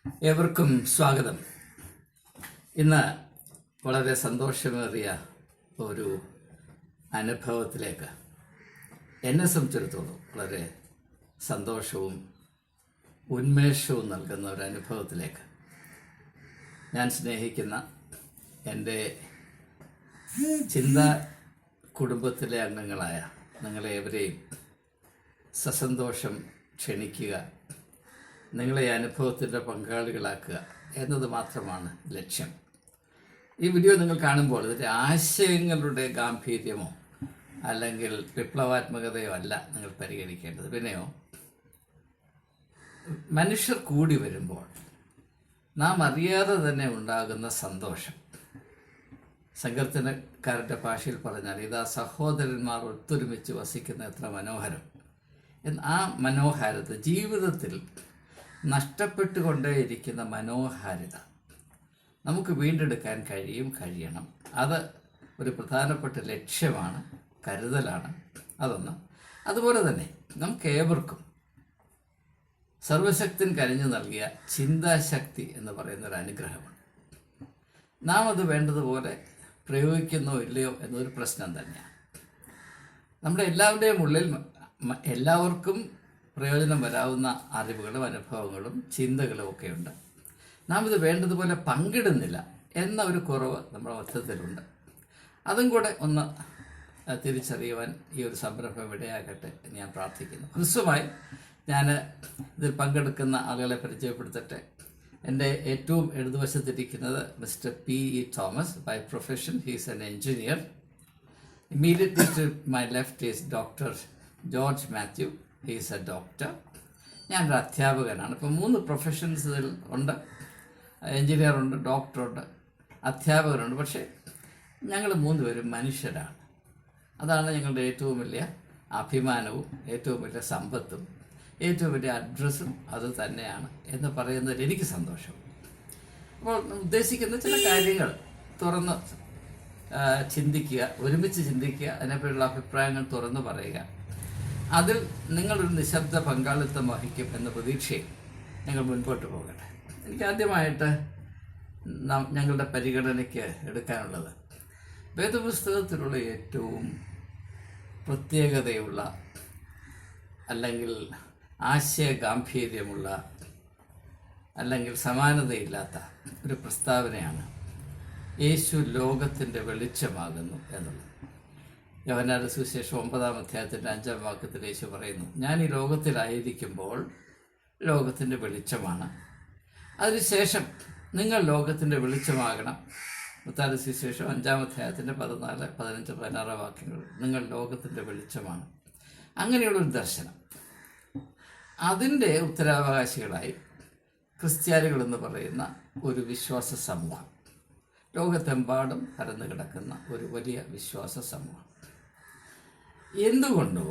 ഏവർക്കും സ്വാഗതം. ഇന്ന് വളരെ സന്തോഷമേറിയ ഒരു അനുഭവത്തിലേക്ക് എന്നെ സംബന്ധിച്ചിടത്തോളം വളരെ സന്തോഷവും ഉന്മേഷവും നൽകുന്ന ഒരു അനുഭവത്തിലേക്ക് ഞാൻ സ്നേഹിക്കുന്ന എൻ്റെ ചിന്താ കുടുംബത്തിലെ അംഗങ്ങളായ നിങ്ങളേവരെയും സസന്തോഷം ക്ഷണിക്കുക, നിങ്ങളെ അനുഭവത്തിൻ്റെ പങ്കാളികളാക്കുക എന്നത് മാത്രമാണ് ലക്ഷ്യം. ഈ വീഡിയോ നിങ്ങൾ കാണുമ്പോൾ ഇതിൻ്റെ ആശയങ്ങളുടെ ഗാംഭീര്യമോ അല്ലെങ്കിൽ വിപ്ലവാത്മകതയോ അല്ല നിങ്ങൾ പരിഗണിക്കേണ്ടത്. പിന്നെയോ മനുഷ്യർ കൂടി വരുമ്പോൾ നാം അറിയാതെ തന്നെ ഉണ്ടാകുന്ന സന്തോഷം, സങ്കീർത്തനക്കാരുടെ ഭാഷയിൽ പറഞ്ഞാൽ ഇതാ സഹോദരന്മാർ ഒത്തൊരുമിച്ച് വസിക്കുന്ന എത്ര മനോഹരം. ആ മനോഹാരിത, ജീവിതത്തിൽ നഷ്ടപ്പെട്ടുകൊണ്ടേയിരിക്കുന്ന മനോഹാരിത നമുക്ക് വീണ്ടെടുക്കാൻ കഴിയണം. അത് ഒരു പ്രധാനപ്പെട്ട ലക്ഷ്യമാണ്, കരുതലാണ്. അതൊന്ന്. അതുപോലെ തന്നെ നമുക്ക് ഏവർക്കും സർവശക്തൻ കനിഞ്ഞു നൽകിയ ചിന്താശക്തി എന്ന് പറയുന്ന ഒരു അനുഗ്രഹമാണ്. നാം അത് വേണ്ടതുപോലെ പ്രയോഗിക്കുന്നോ ഇല്ലയോ എന്നൊരു പ്രശ്നം തന്നെയാണ്. നമ്മുടെ എല്ലാവരുടെയും ഉള്ളിൽ എല്ലാവർക്കും പ്രയോജനം വരാവുന്ന അറിവുകളും അനുഭവങ്ങളും ചിന്തകളും ഒക്കെയുണ്ട്. നാം ഇത് വേണ്ടതുപോലെ പങ്കിടുന്നില്ല എന്ന ഒരു കുറവ് നമ്മുടെ മൊത്തത്തിലുണ്ട്. അതും കൂടെ ഒന്ന് തിരിച്ചറിയുവാൻ ഈ ഒരു സംരംഭം ഇടയാകട്ടെ എന്ന് ഞാൻ പ്രാർത്ഥിക്കുന്നു. ഹ്രസ്വമായി ഞാൻ ഇതിൽ പങ്കെടുക്കുന്ന ആളുകളെ പരിചയപ്പെടുത്തട്ടെ. എൻ്റെ ഏറ്റവും ഇടതുവശത്തിരിക്കുന്നത് mister P.E. Thomas. By profession he's an engineer. Immediately to my left is doctor George Mathew. He's a doctor. ഞാനൊരു അധ്യാപകനാണ്. ഇപ്പോൾ 3 പ്രൊഫഷൻസിൽ ഉണ്ട്. എൻജിനീയറുണ്ട്, ഡോക്ടറുണ്ട്, അധ്യാപകരുണ്ട്. പക്ഷേ ഞങ്ങൾ 3 പേരും മനുഷ്യരാണ്. അതാണ് ഞങ്ങളുടെ ഏറ്റവും വലിയ അഭിമാനവും ഏറ്റവും വലിയ സമ്പത്തും ഏറ്റവും വലിയ അഡ്രസ്സും അത് തന്നെയാണ് എന്ന് പറയുന്നതിൽ എനിക്ക് സന്തോഷം. അപ്പോൾ ഉദ്ദേശിക്കുന്ന ചില കാര്യങ്ങൾ തുറന്ന് ചിന്തിക്കുക, ഒരുമിച്ച് ചിന്തിക്കുക, അതിനെപ്പറ്റിയുള്ള അഭിപ്രായങ്ങൾ തുറന്ന് പറയുക. അതിൽ നിങ്ങളൊരു നിശബ്ദ പങ്കാളിത്തം വഹിക്കും എന്ന പ്രതീക്ഷയിൽ ഞങ്ങൾ മുൻപോട്ട് പോകട്ടെ. എനിക്ക് ആദ്യമായിട്ട് ഞങ്ങളുടെ പരിഗണനയ്ക്ക് എടുക്കാനുള്ളത് വേദപുസ്തകത്തിലുള്ള ഏറ്റവും പ്രത്യേകതയുള്ള അല്ലെങ്കിൽ ആശയഗാംഭീര്യമുള്ള അല്ലെങ്കിൽ സമാനതയില്ലാത്ത ഒരു പ്രസ്താവനയാണ് യേശു ലോകത്തിൻ്റെ വെളിച്ചമാകുന്നു എന്നുള്ളത്. യോഹന്നാന്റെ സുവിശേഷം 9-ാം അധ്യായത്തിൻ്റെ 5-ാം വാക്യത്തിൽ യേശു പറയുന്നു, ഞാൻ ഈ ലോകത്തിലായിരിക്കുമ്പോൾ ലോകത്തിൻ്റെ വെളിച്ചമാണ്. അതിനുശേഷം നിങ്ങൾ ലോകത്തിൻ്റെ വെളിച്ചമാകണം. മത്തായിയുടെ സുവിശേഷം 5-ാം അധ്യായത്തിൻ്റെ 14, 15, 16 വാക്യങ്ങൾ, നിങ്ങൾ ലോകത്തിൻ്റെ വെളിച്ചമാണ്. അങ്ങനെയുള്ളൊരു ദർശനം, അതിൻ്റെ ഉത്തരാവകാശികളായി ക്രിസ്ത്യാനികളെന്ന് പറയുന്ന ഒരു വിശ്വാസ സമൂഹം, ലോകത്തെമ്പാടും പരന്നു കിടക്കുന്ന ഒരു വലിയ വിശ്വാസ സമൂഹം. എന്തുകൊണ്ടോ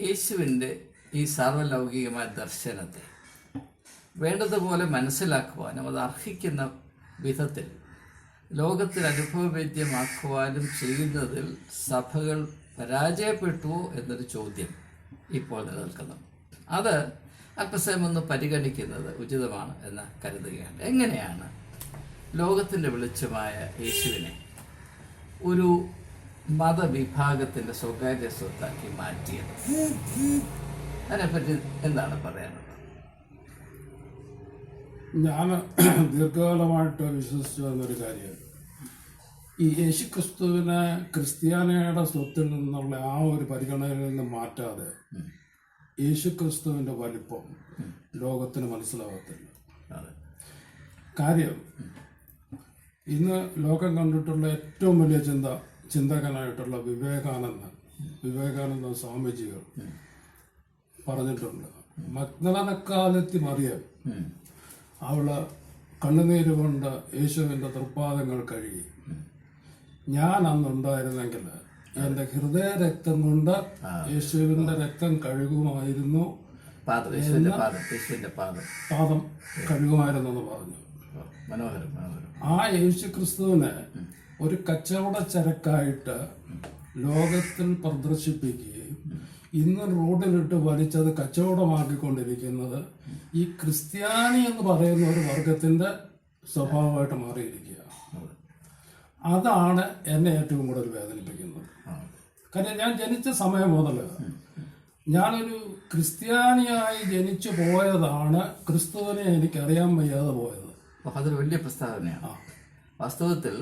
യേശുവിൻ്റെ ഈ സാർവലൗകികമായ ദർശനത്തെ വേണ്ടതുപോലെ മനസ്സിലാക്കുവാനും അത് അർഹിക്കുന്ന വിധത്തിൽ ലോകത്തിൽ അനുഭവവേദ്യമാക്കുവാനും ചെയ്യുന്നതിൽ സഭകൾ പരാജയപ്പെട്ടുവോ എന്നൊരു ചോദ്യം ഇപ്പോൾ നിലനിൽക്കുന്നു. അത് അല്പസമയം ഒന്ന് പരിഗണിക്കുന്നത് ഉചിതമാണ് എന്ന് കരുതുകയാണ്. എങ്ങനെയാണ് ലോകത്തിൻ്റെ വെളിച്ചമായ യേശുവിനെ ഒരു മതവിഭാഗത്തിൻ്റെ സ്വകാര്യ സ്വത്താക്കി മാറ്റിയത്? അതിനെപ്പറ്റി എന്താണ് പറയാനുള്ളത്? ഞാൻ ദീർഘകാലമായിട്ട് വിശ്വസിച്ചു വന്നൊരു കാര്യം, ഈ യേശു ക്രിസ്തുവിനെ ക്രിസ്ത്യാനിയുടെ സ്വത്തിൽ നിന്നുള്ള ആ ഒരു പരിഗണനയിൽ നിന്ന് മാറ്റാതെ യേശു ക്രിസ്തുവിൻ്റെ വലിപ്പം ലോകത്തിന് മനസ്സിലാകത്തില്ല. കാര്യം, ഇന്ന് ലോകം കണ്ടിട്ടുള്ള ഏറ്റവും വലിയ ചിന്തകനായിട്ടുള്ള വിവേകാനന്ദ സ്വാമിജികൾ പറഞ്ഞിട്ടുണ്ട്, മഗ്ദലക്കാലത്തി മറിയം അവള് കണ്ണുനീര് കൊണ്ട് യേശുവിൻ്റെ തൃപ്പാദങ്ങൾ കഴുകി. ഞാൻ അന്നുണ്ടായിരുന്നെങ്കിൽ എൻ്റെ ഹൃദയ രക്തം കൊണ്ട് യേശുവിൻ്റെ രക്തം കഴുകുമായിരുന്നു, പാദം കഴുകുമായിരുന്നു എന്ന് പറഞ്ഞു. ആ യേശു ക്രിസ്തുവിനെ ഒരു കച്ചവട ചരക്കായിട്ട് ലോകത്തിൽ പ്രദർശിപ്പിക്കുകയും ഇന്ന് റോഡിലിട്ട് വലിച്ചത് കച്ചവടമാക്കിക്കൊണ്ടിരിക്കുന്നത് ഈ ക്രിസ്ത്യാനി എന്ന് പറയുന്ന ഒരു വർഗത്തിന്റെ സ്വഭാവമായിട്ട് മാറിയിരിക്കുക. അതാണ് എന്നെ ഏറ്റവും കൂടുതൽ വേദനിപ്പിക്കുന്നത്. കാര്യം ഞാൻ ജനിച്ച സമയം മുതൽ ഞാനൊരു ക്രിസ്ത്യാനിയായി ജനിച്ചു പോയതാണ് ക്രിസ്തുവിനെ എനിക്കറിയാൻ വയ്യാതെ പോയത്. അപ്പോൾ അതൊരു വലിയ പ്രസ്താവനയാണ്. വാസ്തവത്തിൽ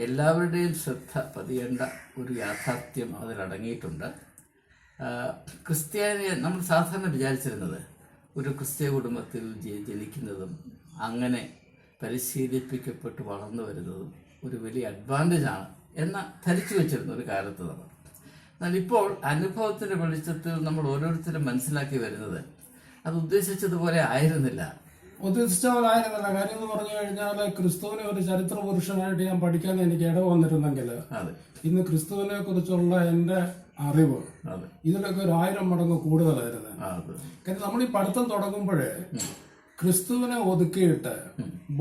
എല്ലാവരുടെയും ശ്രദ്ധ പതിയേണ്ട ഒരു യാഥാർത്ഥ്യം അതിലടങ്ങിയിട്ടുണ്ട്. ക്രിസ്ത്യാനി നമ്മൾ സാധാരണ വിചാരിച്ചിരുന്നത് ഒരു ക്രിസ്ത്യ കുടുംബത്തിൽ ജനിക്കുന്നതും അങ്ങനെ പരിശീലിപ്പിക്കപ്പെട്ട് വളർന്നു വരുന്നതും ഒരു വലിയ അഡ്വാൻറ്റേജാണ് എന്ന് ധരിച്ചു വെച്ചിരുന്ന ഒരു കാലത്ത് നമ്മൾ. എന്നാൽ ഇപ്പോൾ അനുഭവത്തിൻ്റെ വെളിച്ചത്തിൽ നമ്മൾ ഓരോരുത്തരും മനസ്സിലാക്കി വരുന്നത് അത് ഉദ്ദേശിച്ചതുപോലെ ആയിരുന്നില്ല. ഉദ്ദേശിച്ചവരായിരുന്നില്ല. കാര്യം എന്ന് പറഞ്ഞു കഴിഞ്ഞാൽ ക്രിസ്തുവിനെ ഒരു ചരിത്ര പുരുഷനായിട്ട് ഞാൻ പഠിക്കാൻ എനിക്ക് ഇട വന്നിരുന്നെങ്കിൽ ഇന്ന് ക്രിസ്തുവിനെ കുറിച്ചുള്ള എൻ്റെ അറിവ് ഇതിലൊക്കെ 1000 മടങ്ങ് കൂടുതലായിരുന്നു. കാര്യം നമ്മൾ ഈ പഠിത്തം തുടങ്ങുമ്പോഴേ ക്രിസ്തുവിനെ ഒതുക്കിയിട്ട്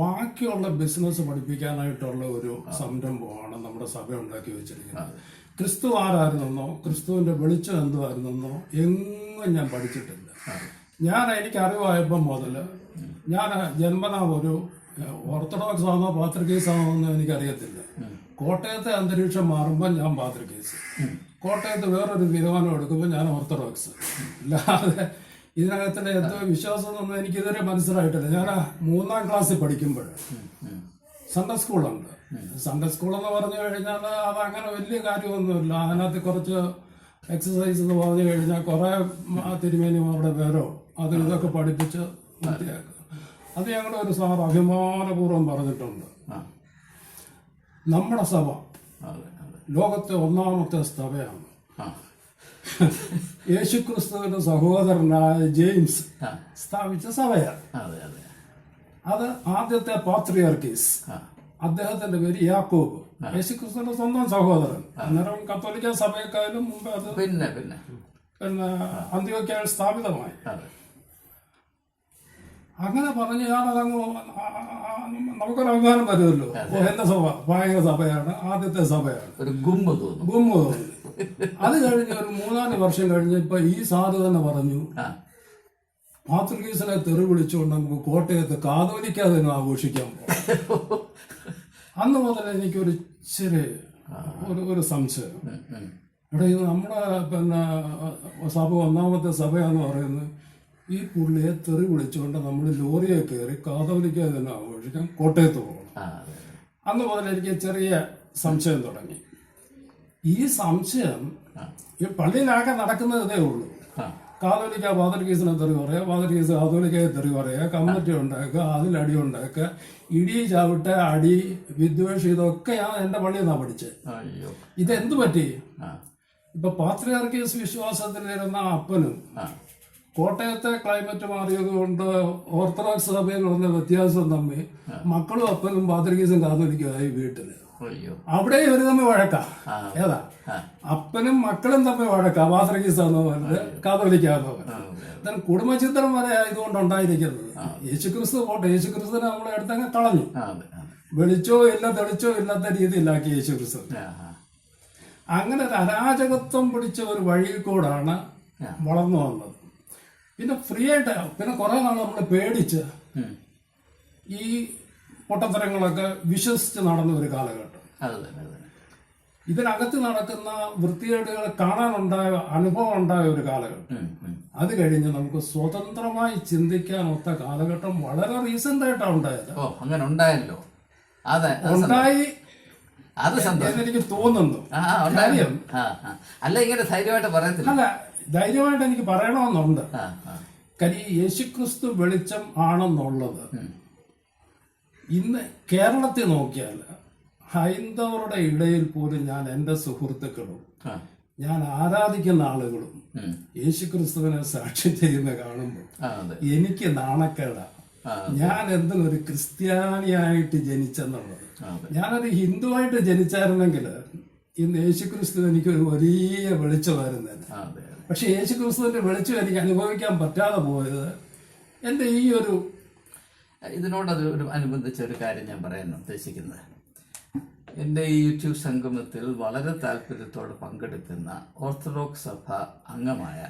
ബാക്കിയുള്ള ബിസിനസ് പഠിപ്പിക്കാനായിട്ടുള്ള ഒരു സംരംഭമാണ് നമ്മുടെ സഭ ഉണ്ടാക്കി വെച്ചിരിക്കുന്നത്. ക്രിസ്തു ആരായിരുന്നെന്നോ ക്രിസ്തുവിന്റെ വെളിച്ചം എന്തുവായിരുന്നെന്നോ എങ്ങും ഞാൻ പഠിച്ചിട്ടില്ല. എനിക്ക് അറിവായപ്പം മുതൽ ഞാൻ ജന്മനാ ഒരു ഓർത്തഡോക്സ് ആണോ പാത്രികേസ് ആണോ എന്ന് എനിക്കറിയത്തില്ല. കോട്ടയത്തെ അന്തരീക്ഷം മാറുമ്പോൾ ഞാൻ പാത്രികേസ്, കോട്ടയത്ത് വേറൊരു തീരുമാനം എടുക്കുമ്പോൾ ഞാൻ ഓർത്തഡോക്സ്. അല്ലാതെ ഇതിനകത്തിലെ എന്തോ വിശ്വാസം എന്നൊന്നും എനിക്കിതുവരെ മനസ്സിലായിട്ടില്ല. ഞാൻ 3ാം ക്ലാസ്സിൽ പഠിക്കുമ്പോൾ സൺഡേ സ്കൂളുണ്ട്. സൺഡേ സ്കൂൾ എന്ന് പറഞ്ഞു കഴിഞ്ഞാൽ അത് അങ്ങനെ വലിയ കാര്യമൊന്നുമില്ല. അതിനകത്ത് കുറച്ച് എക്സസൈസ് എന്ന് പറഞ്ഞു കഴിഞ്ഞാൽ കുറേ തിരുമേനിമാരുടെ പേരോ അത് ഇതൊക്കെ പഠിപ്പിച്ച് വൃത്തിയാക്കുക. അത് ഞങ്ങളുടെ ഒരു സാർ അഭിമാനപൂർവ്വം പറഞ്ഞിട്ടുണ്ട്. നമ്മുടെ സഭ ലോകത്തെ 1ാമത്തെ സഭയാണ്. യേശുക്രിസ്തുവിന്റെ സഹോദരനായ ജെയിംസ് സ്ഥാപിച്ച സഭയാണ്. അത് ആദ്യത്തെ പാത്രിയാർക്കീസ്, അദ്ദേഹത്തിന്റെ പേര് യാക്കോബ്, യേശുക്രിസ്തുവിന്റെ സ്വന്തം സഹോദരൻ. അന്നേരം കത്തോലിക്ക സഭയെക്കാളും മുമ്പ് അത് പിന്നെ അന്ത്യോക്യയിൽ സ്ഥാപിതമായി. അങ്ങനെ പറഞ്ഞ് ഞാനതങ്ങ് നമുക്കൊരു അഭിമാനം വരുമല്ലോ. എന്റെ സഭ ഭയങ്കര സഭയാണ്, ആദ്യത്തെ സഭയാണ്, ഒരു ഗുമ്മ തോന്നി. അത് കഴിഞ്ഞ് ഒരു 3-4 വർഷം കഴിഞ്ഞപ്പോ ഈ സാധു തന്നെ പറഞ്ഞു, പാത്രികീസിനെ തെറി വിളിച്ചുകൊണ്ട് നമുക്ക് കോട്ടയത്ത് കാതോലിക്കാതെ ആഘോഷിക്കാൻ പോകും. അന്ന് മുതൽ എനിക്കൊരു ഇച്ചിരി ഒരു സംശയം. ഇവിടെ ഇത് നമ്മുടെ സഭ 1ാമത്തെ സഭയാന്ന് പറയുന്നത് ഈ പുള്ളിയെ തെറി വിളിച്ചുകൊണ്ട് നമ്മൾ ലോറിയെ കയറി കാതോലിക്കാതെ തന്നെ ആഘോഷിക്കാൻ കോട്ടയത്ത് പോകണം. അന്ന് മുതൽ എനിക്ക് ചെറിയ സംശയം തുടങ്ങി. ഈ സംശയം ഈ പള്ളിയിലാകെ നടക്കുന്നത് ഇതേ ഉള്ളൂ. കാതോലിക്ക പാത്രികീസിനെ തെറി പറയുക, പാത്രികീസ് കാതോലിക്കയെ തെറി പറയുക, കമ്മിറ്റി ഉണ്ടാക്കുക, അതിലടി ഉണ്ടാക്കുക, ഇടി ചവിട്ട അടി വിദ്വേഷം, ഇതൊക്കെയാണ് എന്റെ പള്ളിയിൽ നിന്നാണ് പഠിച്ചത്. ഇതെന്ത് പറ്റി? ഇപ്പൊ പാത്രിയാർക്കീസ് വിശ്വാസത്തിലിരുന്ന അപ്പനും കോട്ടയത്തെ ക്ലൈമറ്റ് മാറിയത് കൊണ്ട് ഓർത്തഡോക്സ് സഭയിൽ വന്ന വ്യത്യാസം തമ്മിൽ മക്കളും അപ്പനും പാത്രികീസും കാതോലിക്കുമായി വീട്ടില്. അവിടെ ഇവര് തമ്മിൽ വഴക്കാ. ഏതാ അപ്പനും മക്കളും തമ്മിൽ വഴക്കാ. പാത്രികീസാന്നോ പറഞ്ഞത് കാതോലിക്കാന്നോ പറഞ്ഞത്. കുടുംബചിത്രം വരെ ഇതുകൊണ്ട് ഉണ്ടായിരിക്കുന്നത്. യേശുക്രിസ്തു പോട്ടെ, യേശുക്രിസ്തുവിനെ നമ്മളെ അടുത്തങ്ങ് കളഞ്ഞു. വെളിച്ചോ ഇല്ല തെളിച്ചോ ഇല്ലാത്ത രീതിയിലാക്കി യേശുക്രിസ്തു. അങ്ങനെ ഒരു അരാജകത്വം പിടിച്ച ഒരു വഴിയിൽ കൂടാണ് വളർന്നു വന്നത്. പിന്നെ ഫ്രീ ആയിട്ട് പിന്നെ കുറെ നാൾ നമ്മൾ പേടിച്ച് ഈ പൊട്ടത്തരങ്ങളൊക്കെ വിശ്വസിച്ച് നടന്ന ഒരു കാലഘട്ടം. ഇതിനകത്ത് നടക്കുന്ന വൃത്തികേടുകൾ കാണാനുണ്ടായ അനുഭവം ഉണ്ടായ ഒരു കാലഘട്ടം. അത് കഴിഞ്ഞ് നമുക്ക് സ്വതന്ത്രമായി ചിന്തിക്കാൻ ഒത്ത കാലഘട്ടം വളരെ റീസെന്റ് ആയിട്ടാണ് ഉണ്ടായത്. അങ്ങനെ ഉണ്ടായല്ലോ, ഉണ്ടായി എനിക്ക് തോന്നുന്നു. കാര്യം അല്ല, ഇങ്ങനെ ധൈര്യമായിട്ട് പറയത്തില്ല. അല്ല, ധൈര്യമായിട്ട് എനിക്ക് പറയണമെന്നുണ്ട്. കാര്യം യേശുക്രിസ്തു വെളിച്ചം ആണെന്നുള്ളത് ഇന്ന് കേരളത്തിൽ നോക്കിയാൽ ഹൈന്ദവരുടെ ഇടയിൽ പോലും ഞാൻ എൻ്റെ സുഹൃത്തുക്കളും ഞാൻ ആരാധിക്കുന്ന ആളുകളും യേശുക്രിസ്തുവിനെ സാക്ഷി ചെയ്യുന്ന കാണുമ്പോൾ എനിക്ക് നാണക്കേടാ. ഞാൻ എന്തിനൊരു ക്രിസ്ത്യാനിയായിട്ട് ജനിച്ചെന്നുള്ളത്. ഞാനൊരു ഹിന്ദുവായിട്ട് ജനിച്ചായിരുന്നെങ്കിൽ ഇന്ന് യേശുക്രിസ്തു എനിക്കൊരു വലിയ വെളിച്ചമായിരുന്നു. പക്ഷെ യേശുക്രിസ്തുവിന്റെ വെളിച്ചം എനിക്ക് അനുഭവിക്കാൻ പറ്റാതെ പോയത് എൻ്റെ ഈ ഇതിനോടത് ഒരു അനുബന്ധിച്ച ഒരു കാര്യം ഞാൻ പറയാൻ ഉദ്ദേശിക്കുന്നത്, എൻ്റെ ഈ യൂട്യൂബ് സംഗമത്തിൽ വളരെ താല്പര്യത്തോടെ പങ്കെടുക്കുന്ന ഓർത്തഡോക്സ് സഭ അംഗമായ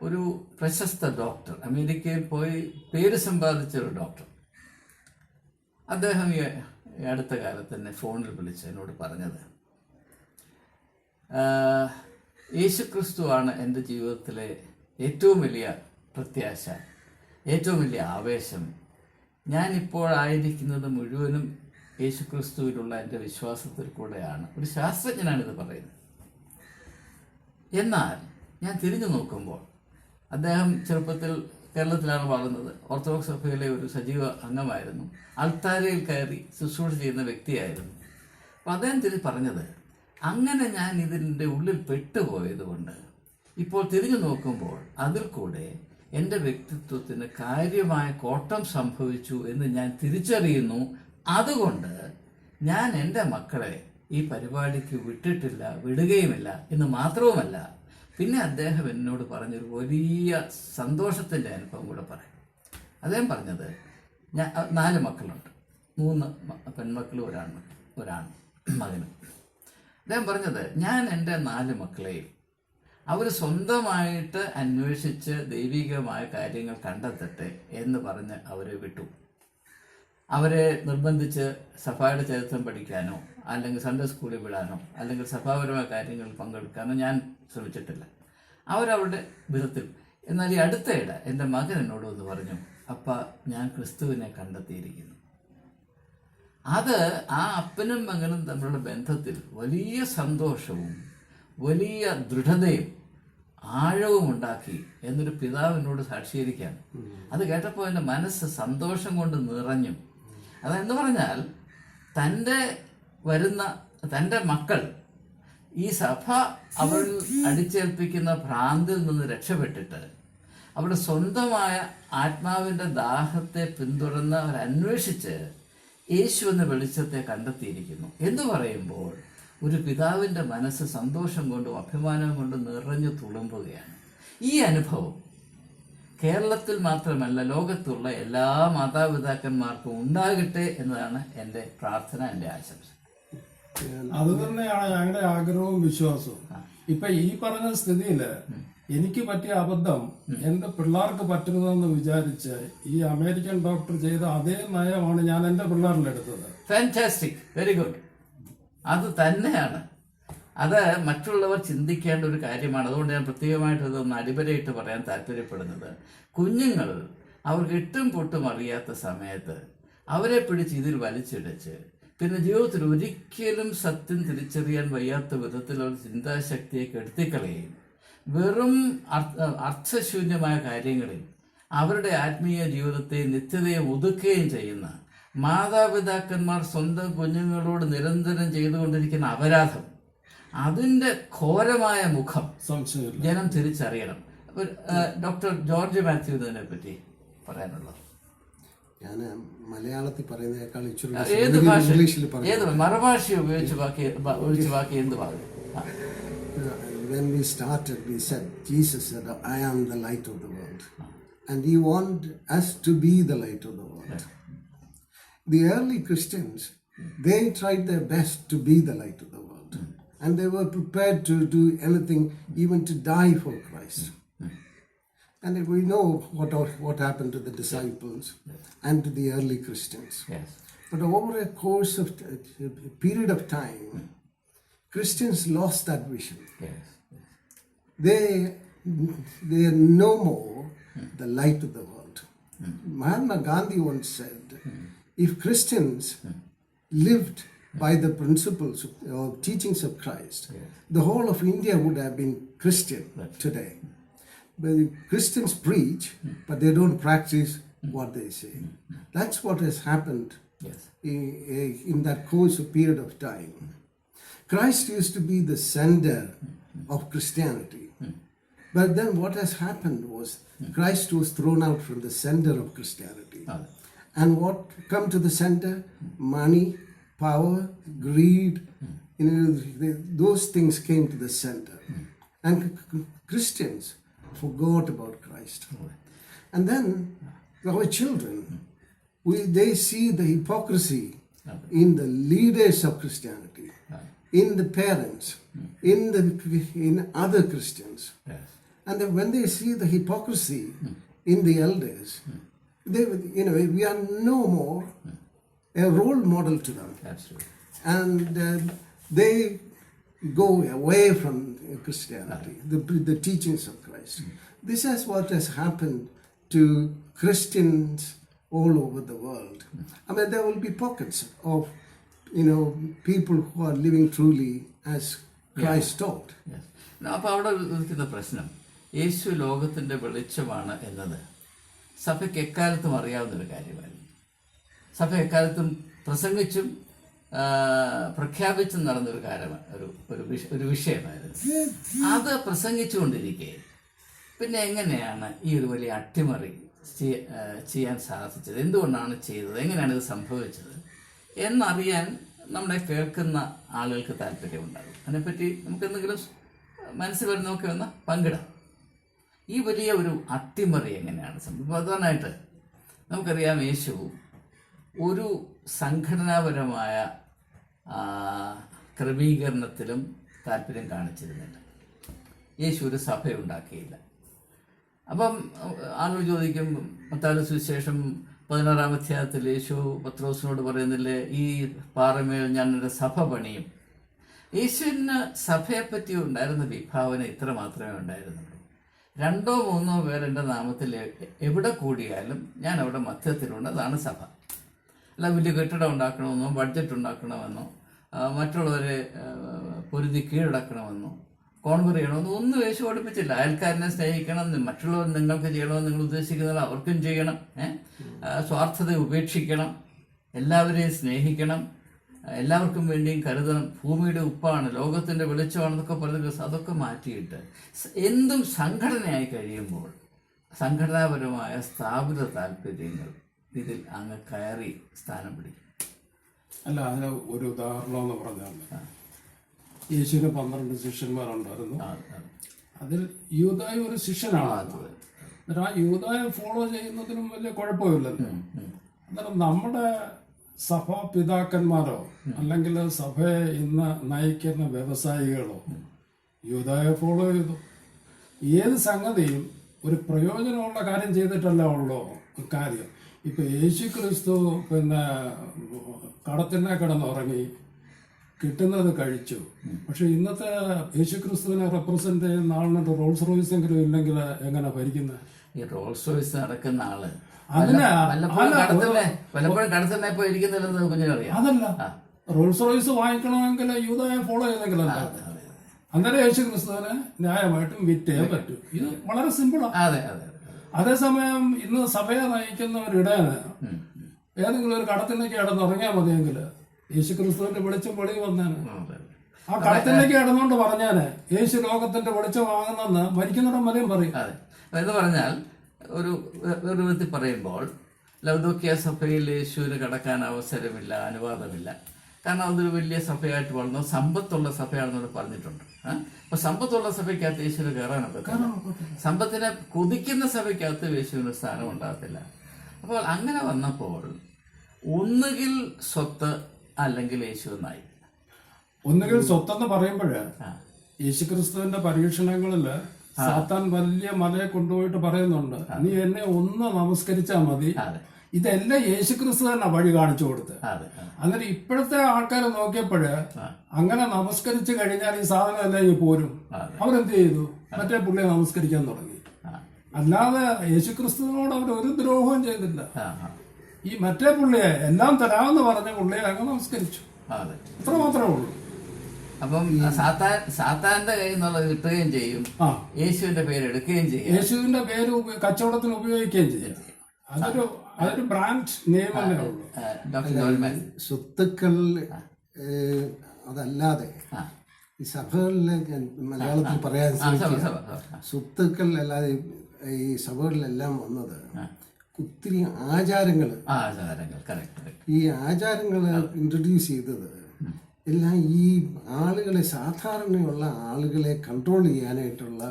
ഒരു പ്രശസ്ത ഡോക്ടർ, അമേരിക്കയിൽ പോയി പേര് സമ്പാദിച്ച ഒരു ഡോക്ടർ, അദ്ദേഹം ഈ അടുത്ത കാലത്ത് തന്നെ ഫോണിൽ വിളിച്ച് എന്നോട് പറഞ്ഞത്, യേശുക്രിസ്തുവാണ് എൻ്റെ ജീവിതത്തിലെ ഏറ്റവും വലിയ പ്രത്യാശ, ഏറ്റവും വലിയ ആവേശം. ഞാനിപ്പോഴായിരിക്കുന്നത് മുഴുവനും യേശുക്രിസ്തുവിലുള്ള എൻ്റെ വിശ്വാസത്തിൽ കൂടെയാണ്. ഒരു ശാസ്ത്രജ്ഞനാണിത് പറയുന്നത്. എന്നാൽ ഞാൻ തിരിഞ്ഞു നോക്കുമ്പോൾ, അദ്ദേഹം ചെറുപ്പത്തിൽ കേരളത്തിലാണ് വളർന്നത്, ഓർത്തഡോക്സ് സഭയിലെ ഒരു സജീവ അംഗമായിരുന്നു, അൾത്താരയിൽ കയറി ശുശ്രൂഷ ചെയ്യുന്ന വ്യക്തിയായിരുന്നു. അപ്പം അദ്ദേഹം പറഞ്ഞത്, അങ്ങനെ ഞാൻ ഇതിൻ്റെ ഉള്ളിൽ പെട്ടുപോയതുകൊണ്ട് ഇപ്പോൾ തിരിഞ്ഞു നോക്കുമ്പോൾ അതിൽ കൂടെ എൻ്റെ വ്യക്തിത്വത്തിന് കാര്യമായ കോട്ടം സംഭവിച്ചു എന്ന് ഞാൻ തിരിച്ചറിയുന്നു. അതുകൊണ്ട് ഞാൻ എൻ്റെ മക്കളെ ഈ പരിപാടിക്ക് വിടുകയുമില്ല എന്ന് മാത്രവുമല്ല, പിന്നെ അദ്ദേഹം എന്നോട് പറഞ്ഞൊരു വലിയ സന്തോഷത്തിൻ്റെ അനുഭവം കൂടെ പറയും. അദ്ദേഹം ഞാൻ 4 മക്കളുണ്ട്, 3 പെൺമക്കളും ഒരാണ് മകനും. അദ്ദേഹം ഞാൻ എൻ്റെ 4 മക്കളെയും അവർ സ്വന്തമായിട്ട് അന്വേഷിച്ച് ദൈവികമായ കാര്യങ്ങൾ കണ്ടെത്തട്ടെ എന്ന് പറഞ്ഞ് അവരെ വിട്ടു. അവരെ നിർബന്ധിച്ച് സഭയുടെ ചരിത്രം പഠിക്കാനോ അല്ലെങ്കിൽ സൺഡേ സ്കൂളിൽ വിടാനോ അല്ലെങ്കിൽ സഭാപരമായ കാര്യങ്ങളിൽ പങ്കെടുക്കാനോ ഞാൻ ശ്രമിച്ചിട്ടില്ല. അവരവരുടെ വിധത്തിൽ. എന്നാൽ ഈ അടുത്തയിടെ എൻ്റെ മകൻ എന്നോട് വന്ന് പറഞ്ഞു, അപ്പ ഞാൻ ക്രിസ്തുവിനെ കണ്ടെത്തിയിരിക്കുന്നു. അത് ആ അപ്പനും മകനും തമ്മിലുള്ള ബന്ധത്തിൽ വലിയ സന്തോഷവും വലിയ ദൃഢതയും ആഴവും ഉണ്ടാക്കി എന്നൊരു പിതാവിനോട് സാക്ഷീകരിക്കുകയാണ്. അത് കേട്ടപ്പോൾ എൻ്റെ മനസ്സ് സന്തോഷം കൊണ്ട് നിറഞ്ഞു. അതെന്ന് പറഞ്ഞാൽ തൻ്റെ മക്കൾ ഈ സഭ അവൾ അടിച്ചേൽപ്പിക്കുന്ന ഭ്രാന്തിൽ നിന്ന് രക്ഷപ്പെട്ടിട്ട് അവരുടെ സ്വന്തമായ ആത്മാവിൻ്റെ ദാഹത്തെ പിന്തുടർന്ന് അവരന്വേഷിച്ച് യേശു എന്ന വെളിച്ചത്തെ കണ്ടെത്തിയിരിക്കുന്നു എന്ന് പറയുമ്പോൾ ഒരു പിതാവിൻ്റെ മനസ്സ് സന്തോഷം കൊണ്ടും അഭിമാനം കൊണ്ടും നിറഞ്ഞു തുളുമ്പുകയാണ്. ഈ അനുഭവം കേരളത്തിൽ മാത്രമല്ല, ലോകത്തുള്ള എല്ലാ മാതാപിതാക്കന്മാർക്കും ഉണ്ടാകട്ടെ എന്നതാണ് എൻ്റെ പ്രാർത്ഥന, എൻ്റെ ആശംസ. അത് തന്നെയാണ് ഞങ്ങളുടെ ആഗ്രഹവും വിശ്വാസവും. ഇപ്പൊ ഈ പറഞ്ഞ സ്ഥിതിയില് എനിക്ക് പറ്റിയ അബദ്ധം എന്റെ പിള്ളേർക്ക് പറ്റുന്നതെന്ന് വിചാരിച്ച് ഈ അമേരിക്കൻ ഡോക്ടർ ചെയ്ത അതേ നയമാണ് ഞാൻ എന്റെ പിള്ളേരിലെടുത്തത്. Fantastic, very good. അത് തന്നെയാണ്. അത് മറ്റുള്ളവർ ചിന്തിക്കേണ്ട ഒരു കാര്യമാണ്. അതുകൊണ്ട് ഞാൻ പ്രത്യേകമായിട്ട് ഇതൊന്ന് അടിവരയിട്ട് പറയാൻ താല്പര്യപ്പെടുന്നത്, കുഞ്ഞുങ്ങൾ അവർക്ക് ഇട്ടും പൊട്ടും അറിയാത്ത സമയത്ത് അവരെ പിടിച്ച് ഇതിൽ വലിച്ചിടച്ച് പിന്നെ ജീവിതത്തിൽ ഒരിക്കലും സത്യം തിരിച്ചറിയാൻ വയ്യാത്ത വിധത്തിൽ അവർ ചിന്താശക്തിയെ കെടുത്തിക്കളയുകയും വെറും അർത്ഥശൂന്യമായ കാര്യങ്ങളിൽ അവരുടെ ആത്മീയ ജീവിതത്തെ നിത്യതയെ ഒതുക്കുകയും ചെയ്യുന്ന മാതാപിതാക്കന്മാർ സ്വന്തം കുഞ്ഞുങ്ങളോട് നിരന്തരം ചെയ്തുകൊണ്ടിരിക്കുന്ന അപരാധം, അതിൻ്റെ ഘോരമായ മുഖം ജനം തിരിച്ചറിയണം. ഡോക്ടർ ജോർജ് മാത്യു ഇതിനെ പറ്റി പറയാനുള്ളത്. ഞാൻ മലയാളത്തിൽ പറയുന്നതിനേക്കാൾ ഏത് ഭാഷ, മറുഭാഷ ഉപയോഗിച്ച് ബാക്കി എന്ത് പറയും? When we started, we said, Jesus said, I am the light of the world. And He wanted us to be the light of the world. The early Christians, they tried their best to be the light of the world. And they were prepared to do anything, even to die for Christ. And we know what happened to the disciples and to the early Christians. But over a course of a period of time, Christians lost that vision. They are no more the light of the world. Mahatma Gandhi once said, if Christians lived by the principles or teachings of Christ, the whole of India would have been Christian today. But Christians preach, but they don't practice what they say. That's what has happened in that course of period of time. Christ used to be the center of Christianity. But then what has happened was Christ was thrown out from the center of Christianity. And what come to the center? Money, power, greed, those things came to the center. And Christians forgot about Christ. And then our children, they see the hypocrisy in the leaders of Christianity, in the parents, in other Christians. Yes. And then when they see the hypocrisy in the elders, they, we are no more a role model to them. Absolutely. And they go away from Christianity, the teachings of Christ. This is what has happened to Christians all over the world. I mean, there will be pockets of, people who are living truly as Christ taught. Yes. അപ്പോൾ അവിടെ നിൽക്കുന്ന പ്രശ്നം, യേശു ലോകത്തിൻ്റെ വെളിച്ചമാണ് എന്നത് സഭയ്ക്ക് എക്കാലത്തും അറിയാവുന്നൊരു കാര്യമായിരുന്നു. സഭ എക്കാലത്തും പ്രസംഗിച്ചും പ്രഖ്യാപിച്ചും നടന്നൊരു കാര്യമാണ്, ഒരു വിഷയമായിരുന്നു. അത് പ്രസംഗിച്ചുകൊണ്ടിരിക്കെ പിന്നെ എങ്ങനെയാണ് ഈ ഒരു വലിയ അട്ടിമറി ചെയ്യാൻ സാധിച്ചത്, എന്തുകൊണ്ടാണ് ചെയ്തത്, എങ്ങനെയാണ് ഇത് സംഭവിച്ചത് എന്നറിയാൻ നമ്മുടെ കേൾക്കുന്ന ആളുകൾക്ക് താല്പര്യമുണ്ടാകും. അതിനെപ്പറ്റി നമുക്ക് എന്തെങ്കിലും മനസ്സിൽ വരുന്നതൊക്കെ ഒന്ന് പങ്കിടാം. ഈ വലിയ ഒരു അട്ടിമറി എങ്ങനെയാണ് സംഭവം? പ്രധാനമായിട്ട് നമുക്കറിയാം, യേശു ഒരു സംഘടനാപരമായ ക്രമീകരണത്തിലും താല്പര്യം കാണിച്ചിരുന്നില്ല. യേശു ഒരു സഭയുണ്ടാക്കിയില്ല. അപ്പം ആളുകൾ ചോദിക്കും, മത്തായിയുടെ സുവിശേഷം 16-ാം അധ്യായത്തിൽ യേശു പത്രോസിനോട് പറയുന്നില്ലേ, ഈ പാറമേൽ ഞാൻ ഒരു സഭ പണിയും. യേശുവിന് സഭയെപ്പറ്റി ഉണ്ടായിരുന്ന വിഭാവന ഇത്ര മാത്രമേ ഉണ്ടായിരുന്നുള്ളൂ. 2 or 3 പേർ എൻ്റെ നാമത്തിൽ എവിടെ കൂടിയാലും ഞാൻ അവിടെ മധ്യത്തിലുണ്ട്, അതാണ് സഭ. അല്ല വലിയ കെട്ടിടം ഉണ്ടാക്കണമെന്നോ ബഡ്ജറ്റ് ഉണ്ടാക്കണമെന്നോ മറ്റുള്ളവരെ പൊരുതി കീഴടക്കണമെന്നോ കോൺവർ ചെയ്യണമെന്നോ ഒന്നും യേശു പഠിപ്പിച്ചില്ല. അയൽക്കാരനെ സ്നേഹിക്കണം, മറ്റുള്ളവർ നിങ്ങൾക്ക് ചെയ്യണമെന്ന് നിങ്ങൾ ഉദ്ദേശിക്കുന്നത് അവർക്കും ചെയ്യണം, സ്വാർത്ഥത ഉപേക്ഷിക്കണം, എല്ലാവരെയും സ്നേഹിക്കണം, എല്ലാവർക്കും വേണ്ടിയും കരുതണം, ഭൂമിയുടെ ഉപ്പാണ്, ലോകത്തിൻ്റെ വെളിച്ചമാണെന്നൊക്കെ പറഞ്ഞ അതൊക്കെ മാറ്റിയിട്ട് എന്തും സംഘടനയായി കഴിയുമ്പോൾ സംഘടനാപരമായ സ്ഥാപിത താല്പര്യങ്ങൾ ഇതിൽ അങ്ങ് കയറി സ്ഥാനം പിടിക്കും. അല്ല, അതിന് ഒരു ഉദാഹരണം എന്ന് പറഞ്ഞാൽ, യേശുവിന് 12 ശിഷ്യന്മാരുണ്ടായിരുന്നു. അതിൽ യൂദായ ഒരു ശിഷ്യനാണ്. എന്നിട്ട് ആ യൂദായ ഫോളോ ചെയ്യുന്നതിനും വലിയ കുഴപ്പമില്ലല്ലോ. അന്നേരം നമ്മുടെ സഭാ പിതാക്കന്മാരോ അല്ലെങ്കിൽ സഭയെ ഇന്ന് നയിക്കുന്ന വ്യവസായികളോ യൂദായ ഫോളോ ചെയ്തു. ഏത് സംഗതിയും ഒരു പ്രയോജനമുള്ള കാര്യം ചെയ്തിട്ടല്ല ഉള്ളോ കാര്യം. ഇപ്പൊ യേശു ക്രിസ്തു കടത്തിനെ കിടന്നുറങ്ങി കിട്ടുന്നത് കഴിച്ചു. പക്ഷെ ഇന്നത്തെ യേശു ക്രിസ്തുവിനെ റെപ്രസെന്റ് ചെയ്യുന്ന ആളിനോട് റോൾസ് റോയ്സ് എങ്കിലും ഇല്ലെങ്കിൽ എങ്ങനെ ഭരിക്കുന്നത്? ഈ റോൾസ് റോയ്സ് നടക്കുന്ന ആള് അതല്ല, റോൾസ് റോയ്സ് വാങ്ങിക്കണമെങ്കിൽ യൂദായെ ഫോളോ ചെയ്തെങ്കിലല്ല. അന്നേരം യേശു ക്രിസ്തുവിനെ ന്യായമായിട്ടും വിറ്റേ പറ്റൂ. ഇത് വളരെ സിമ്പിളാണ്. അതേസമയം ഇന്ന് സഭയെ നയിക്കുന്ന ഒരു ഇടയന് ഏതെങ്കിലും ഒരു കടത്തിലേക്ക് കിടന്നുറങ്ങിയാൽ മതിയെങ്കിൽ യേശു ക്രിസ്തുവിന്റെ വെളിച്ചം വെളി വന്നേനെ. ആ കടത്തിലേക്ക് കിടന്നുകൊണ്ട് പറഞ്ഞാല് യേശു ലോകത്തിന്റെ വെളിച്ചം വാങ്ങുന്നെന്ന് മരിക്കുന്നിടം വരെയും പറയും. എന്ന് പറഞ്ഞാൽ ഒരു വിധത്തിൽ പറയുമ്പോൾ ലൗദോക്യ സഭയിൽ യേശുവിന് കടക്കാൻ അവസരമില്ല, അനുവാദമില്ല. കാരണം അതൊരു വലിയ സഭയായിട്ട് വളർന്നു, സമ്പത്തുള്ള സഭയാണെന്നോട് പറഞ്ഞിട്ടുണ്ട്. അപ്പൊ സമ്പത്തുള്ള സഭയ്ക്കകത്ത് യേശുവിന് കയറാനൊക്കെ, സമ്പത്തിനെ കൊതിക്കുന്ന സഭയ്ക്കകത്ത് യേശുവിന് സ്ഥാനം ഉണ്ടാകത്തില്ല. അപ്പോൾ അങ്ങനെ വന്നപ്പോൾ ഒന്നുകിൽ സ്വത്ത് അല്ലെങ്കിൽ യേശു എന്നായി. ഒന്നുകിൽ സ്വത്തെന്ന് പറയുമ്പോഴേ യേശുക്രിസ്തുവിന്റെ പരീക്ഷണങ്ങളില് സാത്താൻ വലിയ മലയെ കൊണ്ടുപോയിട്ട് പറയുന്നുണ്ട്, നീ എന്നെ ഒന്ന് നമസ്കരിച്ചാൽ മതി. ഇതെല്ലാം യേശുക്രിസ്തു തന്നെ വഴി കാണിച്ചു കൊടുത്ത്. അന്നേരം ഇപ്പോഴത്തെ ആൾക്കാരെ നോക്കിയപ്പോഴ് അങ്ങനെ നമസ്കരിച്ചു കഴിഞ്ഞാൽ ഈ സാധനം എല്ലാം പോരും. അവരെന്ത് ചെയ്തു? മറ്റേ പുള്ളിയെ നമസ്കരിക്കാൻ തുടങ്ങി. അല്ലാതെ യേശുക്രിസ്തുവിനോട് അവർ ഒരു ദ്രോഹവും ചെയ്തില്ല. ഈ മറ്റേ പുള്ളിയെ എല്ലാം തരാമെന്ന് പറഞ്ഞ പുള്ളിയെ അങ്ങ് നമസ്കരിച്ചു. അത്ര മാത്രമേ ഉള്ളൂ. അപ്പം സാത്താന്റെ കയ്യിൽ നിന്നുള്ളത് കിട്ടുകയും ചെയ്യും, യേശുവിന്റെ പേര് എടുക്കുകയും ചെയ്യും, യേശുവിന്റെ പേര് കച്ചവടത്തിന് ഉപയോഗിക്കുകയും ചെയ്യും. അതൊരു ബ്രാൻഡ് നെയിം തന്നെ ഉള്ളൂ. സ്വത്തുക്കൾ അതല്ലാതെ ഈ സഭകളിലെ, മലയാളത്തിൽ പറയാൻ സ്വത്തുക്കൾ അല്ലാതെ ഈ സഭകളിലെല്ലാം വന്നത് ഒത്തിരി ആചാരങ്ങൾ. ഈ ആചാരങ്ങൾ ഇൻട്രൊഡ്യൂസ് ചെയ്തത് എല്ലാം ഈ ആളുകളെ, സാധാരണയുള്ള ആളുകളെ കൺട്രോൾ ചെയ്യാനായിട്ടുള്ള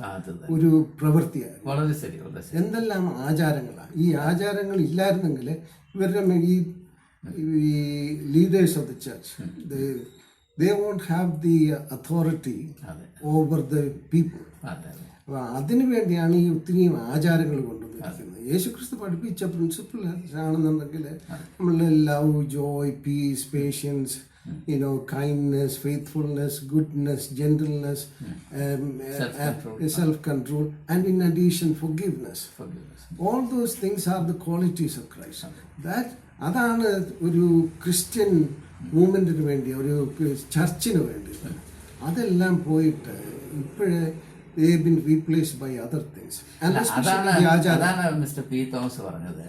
ഒരു പ്രവൃത്തിയായിരുന്നു. വളരെ ശരി. എന്തെല്ലാം ആചാരങ്ങളാണ്. ഈ ആചാരങ്ങൾ ഇല്ലായിരുന്നെങ്കിൽ ഇവരുടെ ഈ leaders of the church, they won't have the authority over the people. അപ്പോൾ അതിനു വേണ്ടിയാണ് ഈ ഒത്തിരി ആചാരങ്ങൾ കൊണ്ടുവന്നിരിക്കുന്നത്. യേശുക്രിസ്തു പഠിപ്പിച്ച പ്രിൻസിപ്പിൾ ആണെന്നുണ്ടെങ്കിൽ നമ്മൾ love, joy, peace, patience, kindness, faithfulness, goodness, gentleness, self-control, and in addition forgiveness. All those things are the qualities of Christ. അതാണ് ഒരു ക്രിസ്ത്യൻ മൂവ്മെന്റിന് വേണ്ടി, ഒരു ചർച്ചിന് വേണ്ടി. അതെല്ലാം പോയിട്ട് ഇപ്പോഴേ they have been replaced by other things. And അതാണ് മിസ്റ്റർ പി തോമസ് പറഞ്ഞത്.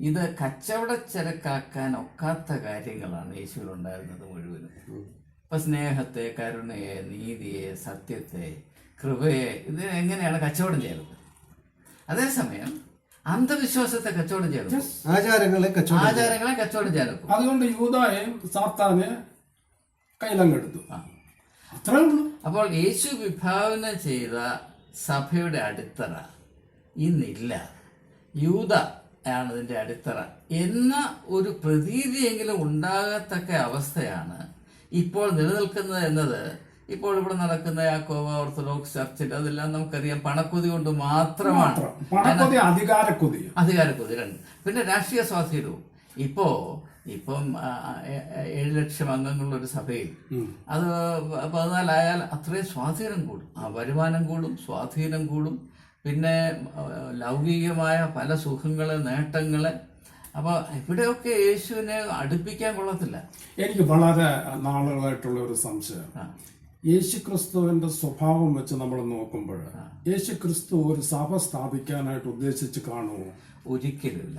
ഇത് കച്ചവട ചരക്കാക്കാൻ ഒക്കാത്ത കാര്യങ്ങളാണ് യേശുവിലുണ്ടായിരുന്നത് മുഴുവനും. ഇപ്പൊ സ്നേഹത്തെ, കരുണയെ, നീതിയെ, സത്യത്തെ, കൃപയെ, ഇത് എങ്ങനെയാണ് കച്ചവടം ചെയ്യുന്നത്? അതേസമയം അന്ധവിശ്വാസത്തെ കച്ചവടം ചെയ്തു, ആചാരങ്ങളെ കച്ചവടം ചെയ്തു. അതുകൊണ്ട് യൂദായെ സാത്താനെ കൈലങ്ങെടുത്തു. അത്രേ ഉള്ളൂ. അപ്പോൾ യേശു വിഭാവന ചെയ്ത സഭയുടെ അടിത്തറ ഇന്നില്ല. യൂദ ആണ് ഇതിന്റെ അടിത്തറ എന്ന ഒരു പ്രതീതിയെങ്കിലും ഉണ്ടാകത്തക്ക അവസ്ഥയാണ് ഇപ്പോൾ നിലനിൽക്കുന്നത് എന്നത് ഇപ്പോൾ ഇവിടെ നടക്കുന്ന യാക്കോബ ഓർത്തഡോക്സ് ചർച്ചിൽ അതെല്ലാം നമുക്കറിയാം. പണക്കൊതി കൊണ്ട് മാത്രമാണ്. അധികാരക്കൊതി രണ്ട്. പിന്നെ രാഷ്ട്രീയ സ്വാധീനവും. ഇപ്പം 7 ലക്ഷം അംഗങ്ങളുള്ള ഒരു സഭയിൽ അത് 14 ആയാൽ അത്രയും സ്വാധീനം കൂടും, വരുമാനം കൂടും, സ്വാധീനം കൂടും, പിന്നെ ലൗകികമായ പല സുഖങ്ങള്, നേട്ടങ്ങള്. അപ്പൊ ഇവിടെയൊക്കെ യേശുവിനെ അടുപ്പിക്കാൻ കൊള്ളത്തില്ല. എനിക്ക് വളരെ നാളുകളായിട്ടുള്ള ഒരു സംശയം, യേശുക്രിസ്തുവിന്റെ സ്വഭാവം വെച്ച് നമ്മൾ നോക്കുമ്പോൾ യേശുക്രിസ്തു ഒരു സഭ സ്ഥാപിക്കാനായിട്ട് ഉദ്ദേശിച്ച് കാണുമോ? ഒരിക്കലുമില്ല.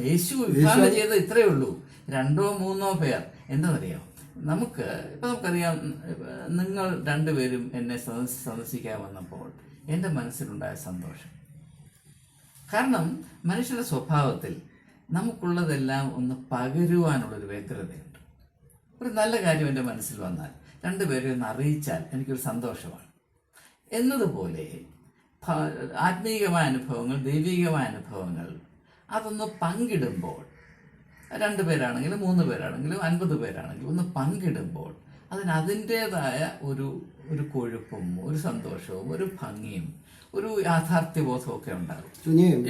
യേശു വിഭാവന ചെയ്ത് ഇത്രയേ ഉള്ളൂ, 2-3 പേർ. എന്താണെന്നറിയാം, നമുക്കറിയാം, നിങ്ങൾ 2 പേരും എന്നെ സന്ദർശിക്കാൻ വന്നപ്പോൾ എൻ്റെ മനസ്സിലുണ്ടായ സന്തോഷം. കാരണം മനുഷ്യരുടെ സ്വഭാവത്തിൽ നമുക്കുള്ളതെല്ലാം ഒന്ന് പകരുവാനുള്ളൊരു വ്യഗ്രതയുണ്ട്. ഒരു നല്ല കാര്യം എൻ്റെ മനസ്സിൽ വന്നാൽ 2 പേരെ ഒന്ന് അറിയിച്ചാൽ എനിക്കൊരു സന്തോഷമാണ്. എന്നതുപോലെ ആത്മീയമായ അനുഭവങ്ങൾ, ദൈവികമായ അനുഭവങ്ങൾ അതൊന്ന് പങ്കിടുമ്പോൾ, 2 പേരാണെങ്കിലും 3 പേരാണെങ്കിലും 50 പേരാണെങ്കിലും ഒന്ന് പങ്കിടുമ്പോൾ അതിൻ്റേതായ ഒരു കൊഴുപ്പും ഒരു സന്തോഷവും ഒരു ഭംഗിയും ഒരു യാഥാർത്ഥ്യബോധവും ഒക്കെ ഉണ്ടാകും.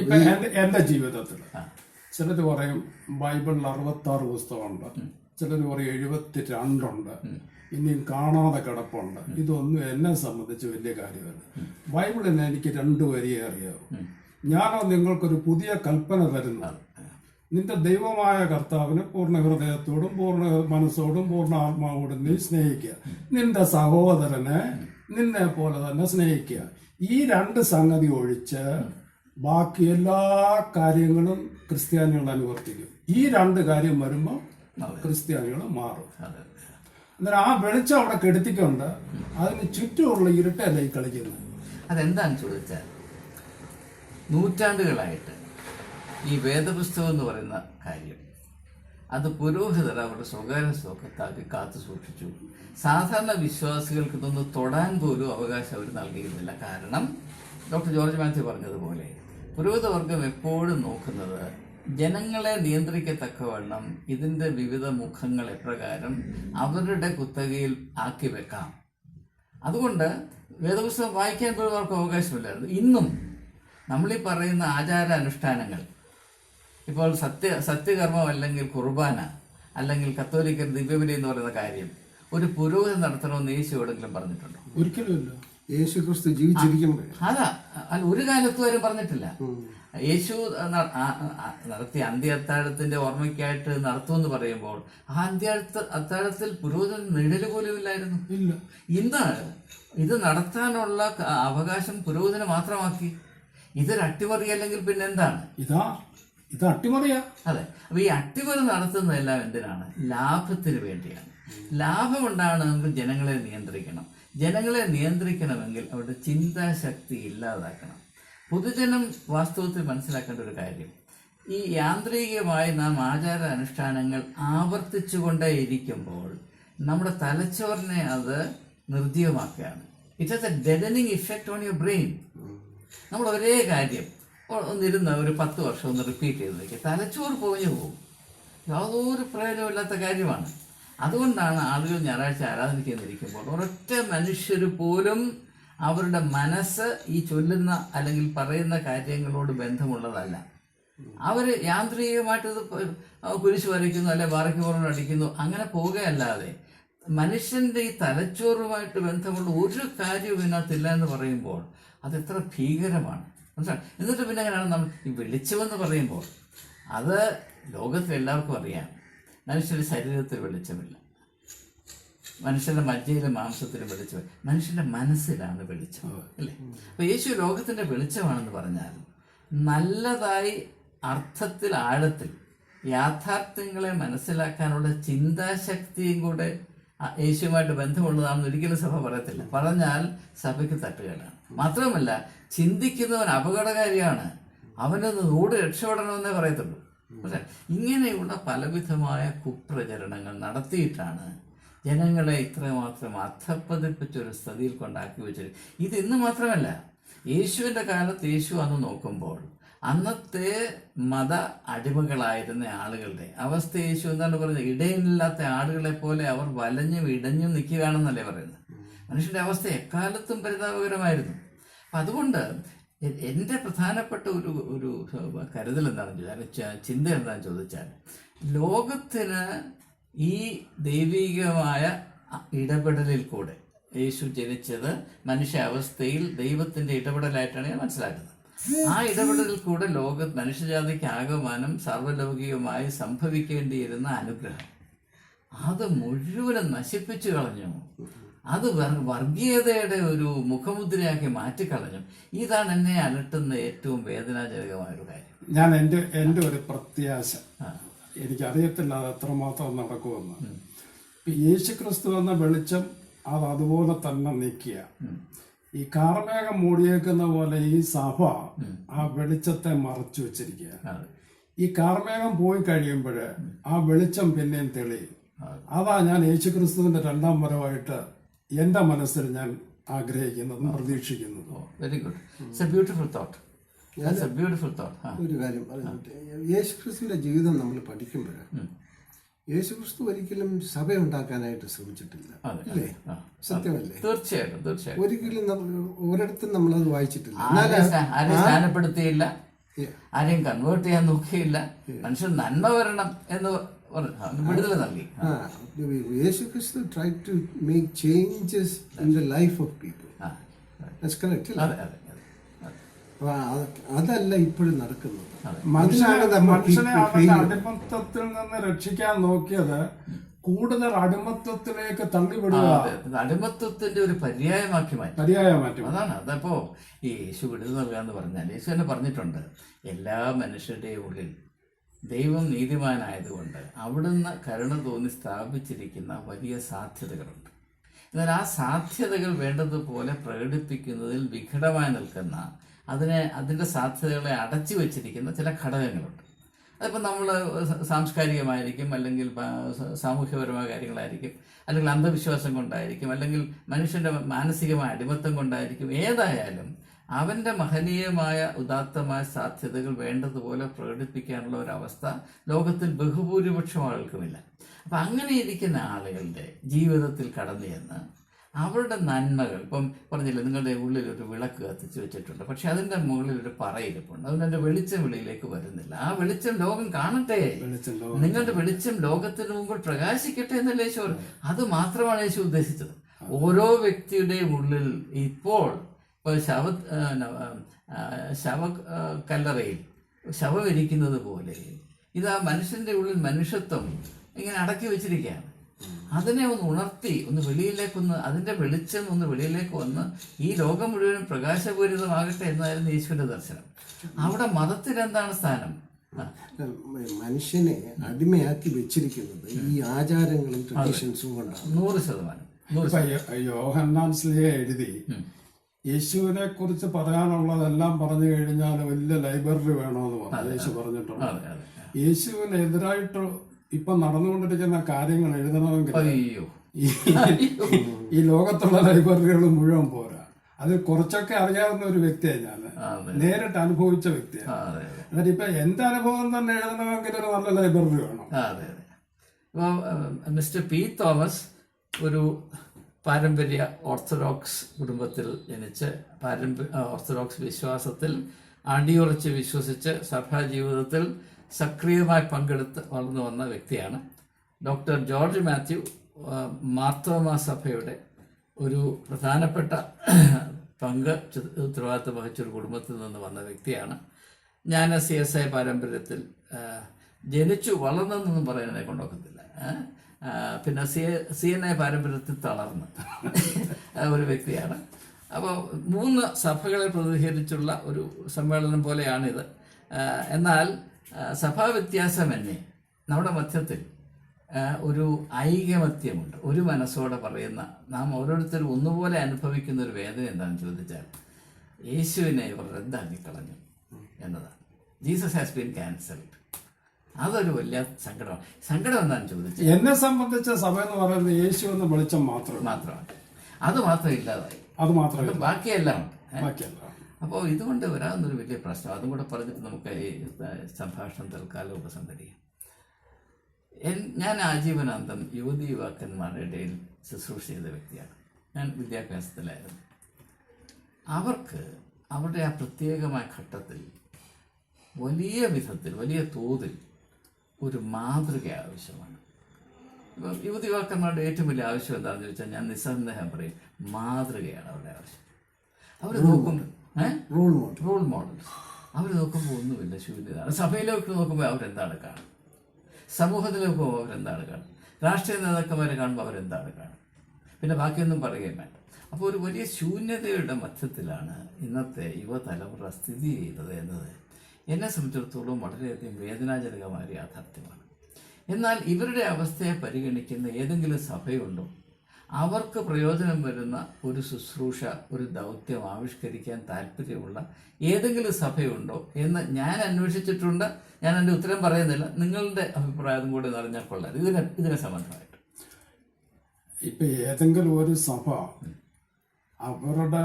ഇപ്പൊ എന്റെ ജീവിതത്തിൽ ചിലർ പറയും ബൈബിളിൽ 66 പുസ്തകമുണ്ട്, ചിലർ പറയും 72 ഉണ്ട്, ഇനിയും കാണാതെ കിടപ്പുണ്ട്. ഇതൊന്നും എന്നെ സംബന്ധിച്ച് വലിയ കാര്യമല്ല. ബൈബിളിന് എനിക്ക് 2 വരിയെ അറിയാവൂ. ഞാനോ നിങ്ങൾക്കൊരു പുതിയ കൽപ്പന തരുന്നത്, നിന്റെ ദൈവമായ കർത്താവിനെ പൂർണ്ണ ഹൃദയത്തോടും പൂർണ്ണ മനസ്സോടും പൂർണ്ണ ആത്മാവോടും നീ സ്നേഹിക്കുക, നിന്റെ സഹോദരനെ നിന്നെ പോലെ തന്നെ സ്നേഹിക്കുക. ഈ 2 സംഗതി ഒഴിച്ച് ബാക്കി എല്ലാ കാര്യങ്ങളും ക്രിസ്ത്യാനികൾ അനുവർത്തിക്കും. ഈ 2 കാര്യം വരുമ്പോൾ ക്രിസ്ത്യാനികൾ മാറും. അന്നേരം ആ വെളിച്ചം അവിടെ കെടുത്തിക്കൊണ്ട് അതിന് ചുറ്റുമുള്ള ഇരുട്ടല്ലേ ഈ കളിക്കുന്നത്. അതെന്താണെന്ന് ചോദിച്ചാൽ, നൂറ്റാണ്ടുകളായിട്ട് ഈ വേദപുസ്തകം എന്ന് പറയുന്ന കാര്യം അത് പുരോഹിതർ അവരുടെ സ്വകാര്യ സ്വക്കത്താക്കി കാത്തു സൂക്ഷിച്ചു. സാധാരണ വിശ്വാസികൾക്ക് ഇതൊന്ന് തൊടാൻ പോലും അവകാശം അവർ നൽകിയിരുന്നില്ല. കാരണം ഡോക്ടർ ജോർജ് മാത്യു പറഞ്ഞതുപോലെ പുരോഹിതവർഗം എപ്പോഴും നോക്കുന്നത് ജനങ്ങളെ നിയന്ത്രിക്കത്തക്കവണ്ണം ഇതിൻ്റെ വിവിധ മുഖങ്ങൾ എപ്രകാരം അവരുടെ കുത്തകയിൽ ആക്കി വെക്കാം. അതുകൊണ്ട് വേദപുസ്തകം വായിക്കാൻ പോലും അവർക്ക് അവകാശമില്ലായിരുന്നു. ഇന്നും നമ്മളീ പറയുന്ന ആചാര അനുഷ്ഠാനങ്ങൾ, ഇപ്പോൾ സത്യകർമ്മം അല്ലെങ്കിൽ കുർബാന അല്ലെങ്കിൽ കത്തോലിക്കൽ ദിവ്യബലി എന്ന് പറയുന്ന കാര്യം ഒരു പുരോഹിതൻ നടത്തണമെന്ന് യേശു എവിടെങ്കിലും പറഞ്ഞിട്ടുണ്ടോ? ഒരിക്കലുമില്ല. യേശു ക്രിസ്തു ജീവിച്ചിരിക്കുമ്പോൾ അല്ല, ഒരു കാലത്തും ആരും പറഞ്ഞിട്ടില്ല. യേശു നടത്തിയ അന്ത്യ ഓർമ്മയ്ക്കായിട്ട് നടത്തുമെന്ന് പറയുമ്പോൾ ആ അത്താഴത്തിൽ പുരോഹിതൻ നിഴല് പോലും ഇല്ലായിരുന്നു. ഇന്ന് ഇത് നടത്താനുള്ള അവകാശം പുരോഹിതന് മാത്രമാക്കി. ഇതൊരു അട്ടിമറി അല്ലെങ്കിൽ പിന്നെ എന്താണ്? ഇത് അട്ടിമറിയാ. അതെ. അപ്പൊ ഈ അട്ടിമറി നടത്തുന്നതെല്ലാം എന്തിനാണ്? ലാഭത്തിന് വേണ്ടിയാണ്. ലാഭമുണ്ടാകണമെങ്കിൽ ജനങ്ങളെ നിയന്ത്രിക്കണം. ജനങ്ങളെ നിയന്ത്രിക്കണമെങ്കിൽ അവരുടെ ചിന്താശക്തി ഇല്ലാതാക്കണം. പൊതുജനം വാസ്തവത്തിൽ മനസ്സിലാക്കേണ്ട ഒരു കാര്യം, ഈ യാന്ത്രികമായി നാം ആചാര അനുഷ്ഠാനങ്ങൾ ആവർത്തിച്ചുകൊണ്ടേയിരിക്കുമ്പോൾ നമ്മുടെ തലച്ചോറിനെ അത് നിർജ്ജീവമാക്കുകയാണ്. It has a deadening effect on your brain. നമ്മൾ ഒരേ കാര്യം ഒന്നിരുന്ന് ഒരു 10 വർഷം ഒന്ന് റിപ്പീറ്റ് ചെയ്ത് നോക്കി, തലച്ചോറ് പോഞ്ഞു പോകും. യാതൊരു പ്രയോജനമില്ലാത്ത കാര്യമാണ്. അതുകൊണ്ടാണ് ആളുകൾ ഞായറാഴ്ച ആരാധനയ്ക്ക് എന്നിരിക്കുമ്പോൾ ഒരൊറ്റ മനുഷ്യർ പോലും അവരുടെ മനസ്സ് ഈ ചൊല്ലുന്ന അല്ലെങ്കിൽ പറയുന്ന കാര്യങ്ങളോട് ബന്ധമുള്ളതല്ല. അവർ യാന്ത്രികമായിട്ട് ഇത് കുരിശ് വരയ്ക്കുന്നു, അല്ലെ ബാറയ്ക്കുപോലും അടിക്കുന്നു, അങ്ങനെ പോവുകയല്ലാതെ മനുഷ്യൻ്റെ ഈ തലച്ചോറുമായിട്ട് ബന്ധമുള്ള ഒരു കാര്യവും ഇതിനകത്തില്ല എന്ന് പറയുമ്പോൾ അതെത്ര ഭീകരമാണ്. മനസ്സിലായി? എന്നിട്ട് പിന്നെ എങ്ങനെയാണ് നമ്മൾ ഈ വെളിച്ചമെന്ന് പറയുമ്പോൾ അത് ലോകത്തിൽ എല്ലാവർക്കും അറിയാം. മനുഷ്യൻ്റെ ശരീരത്തിൽ വെളിച്ചമില്ല, മനുഷ്യൻ്റെ മജ്ജയിലും മാംസത്തിലും വെളിച്ചം, മനുഷ്യൻ്റെ മനസ്സിലാണ് വെളിച്ചം, അല്ലേ? അപ്പോൾ യേശു ലോകത്തിൻ്റെ വെളിച്ചമാണെന്ന് പറഞ്ഞാൽ നല്ലതായി അർത്ഥത്തിൽ ആഴത്തിൽ യാഥാർത്ഥ്യങ്ങളെ മനസ്സിലാക്കാനുള്ള ചിന്താശക്തിയും കൂടെ യേശുവുമായിട്ട് ബന്ധമുള്ളതാണെന്ന് ഒരിക്കലും സഭ പറയത്തില്ല. പറഞ്ഞാൽ സഭയ്ക്ക് തട്ടുകയാണ്. മാത്രമല്ല, ചിന്തിക്കുന്നവൻ അപകടകാരിയാണ്, അവനൊന്ന് നൂട് രക്ഷപ്പെടണമെന്നേ പറയത്തുള്ളൂ. പക്ഷേ ഇങ്ങനെയുള്ള പലവിധമായ കുപ്രചരണങ്ങൾ നടത്തിയിട്ടാണ് ജനങ്ങളെ ഇത്രമാത്രം അധപ്പതിപ്പിച്ചൊരു സ്ഥിതിയിൽ കൊണ്ടാക്കി വെച്ചത്. ഇത് ഇന്ന് മാത്രമല്ല, യേശുവിൻ്റെ കാലത്ത് യേശു അന്ന് നോക്കുമ്പോൾ അന്നത്തെ മത അടിമകളായിരുന്ന ആളുകളുടെ അവസ്ഥ യേശു എന്താണ് പറയുന്നത്? ഇടയില്ലാത്ത ആടുകളെ പോലെ അവർ വലഞ്ഞും ഇടഞ്ഞും നിൽക്കുകയാണെന്നല്ലേ പറയുന്നത്. മനുഷ്യൻ്റെ അവസ്ഥ എക്കാലത്തും പരിതാപകരമായിരുന്നു. അപ്പം അതുകൊണ്ട് എൻ്റെ പ്രധാനപ്പെട്ട ഒരു കരുതൽ എന്താണെന്ന് ചോദിച്ചാൽ, ചിന്ത എന്താണെന്ന് ചോദിച്ചാൽ, ലോകത്തിന് ഈ ദൈവികമായ ഇടപെടലിൽ കൂടെ യേശു ജനിച്ചത് മനുഷ്യാവസ്ഥയിൽ ദൈവത്തിൻ്റെ ഇടപെടലായിട്ടാണ് ഞാൻ മനസ്സിലാക്കുന്നത്. ആ ഇടപെടലിൽ കൂടെ മനുഷ്യജാതിക്ക് ആകമാനം സർവ്വലൗകികമായി സംഭവിക്കേണ്ടിയിരുന്ന അനുഗ്രഹം അത് മുഴുവനും നശിപ്പിച്ചു കളഞ്ഞു. അത് വർഗീയതയുടെ ഒരു മുഖമുദ്രയാക്കി മാറ്റിക്കളഞ്ഞു. ഇതാണ് എന്നെ അലട്ടുന്ന ഏറ്റവും വേദനാജനകമായൊരു കാര്യം. ഞാൻ എൻ്റെ ഒരു പ്രത്യാശ, എനിക്കറിയത്തില്ല അത് എത്രമാത്രം നടക്കുമെന്ന്. യേശു ക്രിസ്തു എന്ന വെളിച്ചം അത് അതുപോലെ തന്നെ നിൽക്കുക. ഈ കാർമേഘം മൂടിയേക്കുന്ന പോലെ ഈ സഭ ആ വെളിച്ചത്തെ മറച്ചു വെച്ചിരിക്കുക. ഈ കാർമേഘം പോയി കഴിയുമ്പോൾ ആ വെളിച്ചം പിന്നെയും തെളിയും. അതാ ഞാൻ യേശു ക്രിസ്തുവിന്റെ രണ്ടാം വരവായിട്ട് എന്റെ മനസ്സിൽ ഞാൻ ആഗ്രഹിക്കുന്നതും പ്രതീക്ഷിക്കുന്നതും. Very good. It's a beautiful thought. It's a beautiful thought. ഒരു കാര്യം പറഞ്ഞിട്ട്, യേശു ക്രിസ്തുവിന്റെ ജീവിതം നമ്മൾ പഠിക്കുമ്പോൾ യേശുക്രിസ്തു ഒരിക്കലും സഭ ഉണ്ടാക്കാനായിട്ട് ശ്രമിച്ചിട്ടില്ല, അല്ലേ? സത്യമല്ലേ? തീർച്ചയായിട്ടും തീർച്ചയായിട്ടും. ഒരിക്കലും ഒരിടത്തും നമ്മളത് വായിച്ചിട്ടില്ല. ആരെയും സ്ഥാനപ്പെടുത്തിയില്ല, ആരെയും കൺവേർട്ട് ചെയ്യാൻ നോക്കിയില്ല. മനുഷ്യൻ നന്മ വരണം എന്ന് വിടുതൽ നൽകി. യേശുക്രിസ്തു try to make changes in the life of people. That's correct. അതല്ല ഇപ്പോഴും നടക്കുന്നത്. മനുഷ്യനെ അവന്റെ അടിമത്തത്തിൽ നിന്ന് രക്ഷിക്കാൻ നോക്കിയത് കൂടുതൽ അടിമത്തത്തിലേക്ക് തള്ളിവിടുക, അടിമത്തത്തിന്റെ ഒരു പര്യായമാക്കി മാറ്റി. അതാണ്. അതപ്പോ ഈ യേശു വിടുതൽ നൽകുക എന്ന് പറഞ്ഞാൽ യേശു തന്നെ പറഞ്ഞിട്ടുണ്ട്, എല്ലാ മനുഷ്യരുടെയും ഉള്ളിൽ ദൈവം നീതിമാനായതുകൊണ്ട് അവിടുന്ന് കരുണ തോന്നി സ്ഥാപിച്ചിരിക്കുന്ന വലിയ സാധ്യതകളുണ്ട്. എന്നാൽ ആ സാധ്യതകൾ വേണ്ടതുപോലെ പ്രകടിപ്പിക്കുന്നതിൽ വിഘടമായി നിൽക്കുന്ന അതിൻ്റെ സാധ്യതകളെ അടച്ചു വച്ചിരിക്കുന്ന ചില ഘടകങ്ങളുണ്ട്. അതിപ്പോൾ നമ്മൾ സാംസ്കാരികമായിരിക്കും, അല്ലെങ്കിൽ സാമൂഹ്യപരമായ കാര്യങ്ങളായിരിക്കും, അല്ലെങ്കിൽ അന്ധവിശ്വാസം കൊണ്ടായിരിക്കും, അല്ലെങ്കിൽ മനുഷ്യൻ്റെ മാനസികമായ അടിമത്തം കൊണ്ടായിരിക്കും. ഏതായാലും അവൻ്റെ മഹനീയമായ ഉദാത്തമായ സാധ്യതകൾ വേണ്ടതുപോലെ പ്രകടിപ്പിക്കാനുള്ള ഒരവസ്ഥ ലോകത്തിൽ ബഹുഭൂരിപക്ഷം ആളുകൾക്കുമില്ല. അപ്പം അങ്ങനെ ഇരിക്കുന്ന ആളുകളുടെ ജീവിതത്തിൽ കടന്നു ചെന്ന് അവരുടെ നന്മകൾ, ഇപ്പം പറഞ്ഞില്ല, നിങ്ങളുടെ ഉള്ളിൽ ഒരു വിളക്ക് കത്തിച്ച് വെച്ചിട്ടുണ്ട്, പക്ഷെ അതിൻ്റെ മുകളിൽ ഒരു പറയിരിപ്പുണ്ട്, അതുകൊണ്ട് എൻ്റെ വെളിച്ചം വെളിയിലേക്ക് വരുന്നില്ല. ആ വെളിച്ചം ലോകം കാണട്ടെ, നിങ്ങളുടെ വെളിച്ചം ലോകത്തിന് മുമ്പിൽ പ്രകാശിക്കട്ടെ എന്നല്ലേ യേശു. അത് മാത്രമാണ് യേശു ഉദ്ദേശിച്ചത്. ഓരോ വ്യക്തിയുടെയും ഉള്ളിൽ ഇപ്പോൾ ശവക്കല്ലറയിൽ ശവം ഇരിക്കുന്നത് പോലെ ഇത് ആ മനുഷ്യൻ്റെ ഉള്ളിൽ മനുഷ്യത്വം ഇങ്ങനെ അടക്കി വെച്ചിരിക്കുകയാണ്. അതിനെ ഒന്ന് ഉണർത്തി ഒന്ന് വെളിയിലേക്കൊന്ന്, അതിൻ്റെ വെളിച്ചം ഒന്ന് വെളിയിലേക്ക് വന്ന് ഈ ലോകം മുഴുവനും പ്രകാശപൂരിതമാകട്ടെ എന്നായിരുന്നു യേശുവിൻ്റെ ദർശനം. അവിടെ മതത്തിന് എന്താണ് സ്ഥാനം? മനുഷ്യനെ അടിമയാക്കി വെച്ചിരിക്കുന്നത് ഈ ആചാരങ്ങളും ട്രഡീഷൻസും കൊണ്ടാണ്. 100%. യോഹന്നാൻ സ്ലീഹ എഴുതി, യേശുവിനെ കുറിച്ച് പറയാനുള്ളതെല്ലാം പറഞ്ഞു കഴിഞ്ഞാൽ വലിയ ലൈബ്രറി വേണമെന്ന് പറഞ്ഞു യേശു പറഞ്ഞിട്ടുണ്ട്. യേശുവിനെതിരായിട്ട് ഇപ്പൊ നടന്നുകൊണ്ടിരിക്കുന്ന കാര്യങ്ങൾ എഴുതണമെങ്കിൽ ഈ ലോകത്തുള്ള ലൈബ്രറികൾ മുഴുവൻ പോരാ. അത് കുറച്ചൊക്കെ അറിയാവുന്ന ഒരു വ്യക്തിയാണ് ഞാൻ, അതെ. നേരിട്ട് അനുഭവിച്ച വ്യക്തിയാണ്. അതെ അതെ എന്നിട്ട് ഇപ്പൊ എന്റെ അനുഭവം തന്നെ എഴുതണമെങ്കിൽ ഒരു നല്ല ലൈബ്രറി വേണം. അതെ അതെ. അപ്പോൾ മിസ്റ്റർ പി തോമസ് ഒരു പാരമ്പര്യ ഓർത്തഡോക്സ് കുടുംബത്തിൽ ജനിച്ച് ഓർത്തഡോക്സ് വിശ്വാസത്തിൽ അടിയുറച്ച് വിശ്വസിച്ച് സഭാ ജീവിതത്തിൽ സക്രിയമായി പങ്കെടുത്ത് വളർന്നു വന്ന വ്യക്തിയാണ്. ഡോക്ടർ ജോർജ് മാത്യു മാർത്തോമാ സഭയുടെ ഒരു പ്രധാനപ്പെട്ട പങ്ക് ഉത്തരവാദിത്തം വഹിച്ചൊരു കുടുംബത്തിൽ നിന്ന് വന്ന വ്യക്തിയാണ്. ഞാൻ CSI പാരമ്പര്യത്തിൽ ജനിച്ചു വളർന്നെന്നൊന്നും പറയാനെ കൊണ്ടൊക്കത്തില്ല. പിന്നെ CNI പാരമ്പര്യത്തിൽ തളർന്ന് ഒരു വ്യക്തിയാണ്. അപ്പോൾ 3 സഭകളെ പ്രതിനിധീകരിച്ചുള്ള ഒരു സമ്മേളനം പോലെയാണിത്. എന്നാൽ സഭാ വ്യത്യാസമന്യേ നമ്മുടെ മധ്യത്തിൽ ഒരു ഐകമത്യമുണ്ട്. ഒരു മനസ്സോടെ പറയുന്ന, നാം ഓരോരുത്തരും ഒന്നുപോലെ അനുഭവിക്കുന്ന ഒരു വേദന എന്താണെന്ന് ചോദിച്ചാൽ യേശുവിനെ ഇവർ റദ്ദാക്കിക്കളഞ്ഞു എന്നതാണ്. Jesus has been cancelled. അതൊരു വലിയ സങ്കടമാണ്. സങ്കടം എന്താണെന്ന് ചോദിച്ചാൽ എന്നെ സംബന്ധിച്ച സഭ എന്ന് പറയുന്നത് യേശു എന്ന വെളിച്ചം മാത്രമാണ്. അത് മാത്രം ഇല്ലാതായി, അത് മാത്രമേ ബാക്കിയെല്ലാം ഉണ്ട്. ബാക്കിയല്ല. അപ്പോൾ ഇതുകൊണ്ട് വരാവുന്നൊരു വലിയ പ്രശ്നം. അതും കൂടെ പറഞ്ഞിട്ട് നമുക്ക് ഈ സംഭാഷണം തൽക്കാലം ഉപസംഹരിക്കാം. ഞാൻ ആജീവനാന്തം യുവതി യുവാക്കന്മാരുടെ ഇടയിൽ ശുശ്രൂഷ ചെയ്ത വ്യക്തിയാണ്. ഞാൻ വിദ്യാഭ്യാസത്തിലായിരുന്നു. അവർക്ക് അവരുടെ ആ പ്രത്യേകമായ ഘട്ടത്തിൽ വലിയ വിധത്തിൽ, വലിയ തോതിൽ ഒരു മാതൃക ആവശ്യമാണ്. ഇപ്പം യുവതി യുവാക്കന്മാരുടെ ഏറ്റവും വലിയ ആവശ്യം എന്താണെന്ന് ചോദിച്ചാൽ ഞാൻ നിസ്സന്ദേഹം പറയും, മാതൃകയാണ് അവരുടെ ആവശ്യം. അവർ നോക്കുമ്പോൾ റോൾ മോഡൽസ്. അവർ നോക്കുമ്പോൾ ഒന്നുമില്ല, ശൂന്യതാണ്. സഭയിലേക്ക് നോക്കുമ്പോൾ അവരെന്താണ് കാണും, സമൂഹത്തിലേക്ക് പോകുമ്പോൾ അവരെന്താണ് കാണും, രാഷ്ട്രീയ നേതാക്കന്മാരെ കാണുമ്പോൾ അവരെന്താണ് കാണും, പിന്നെ ബാക്കിയൊന്നും പറയുകയും വേണ്ട. അപ്പോൾ ഒരു വലിയ ശൂന്യതയുടെ മധ്യത്തിലാണ് ഇന്നത്തെ യുവതലമുറ സ്ഥിതി ചെയ്യുന്നത് എന്നത് എന്നെ സംബന്ധിച്ചിടത്തോളം വളരെയധികം വേദനാജനകമായ യാഥാർത്ഥ്യമാണ്. എന്നാൽ ഇവരുടെ അവസ്ഥയെ പരിഗണിക്കുന്ന ഏതെങ്കിലും സഭയുണ്ടോ, അവർക്ക് പ്രയോജനം വരുന്ന ഒരു ശുശ്രൂഷ, ഒരു ദൗത്യം ആവിഷ്കരിക്കാൻ താല്പര്യമുള്ള ഏതെങ്കിലും സഭയുണ്ടോ എന്ന് ഞാൻ അന്വേഷിച്ചിട്ടുണ്ട്. ഞാൻ എൻ്റെ ഉത്തരം പറയുന്നില്ല, നിങ്ങളുടെ അഭിപ്രായം കൂടി അറിഞ്ഞാൽ കൊള്ളാം ഇതിനെ സംബന്ധമായിട്ട്. ഇപ്പൊ ഏതെങ്കിലും ഒരു സഭ അവരുടെ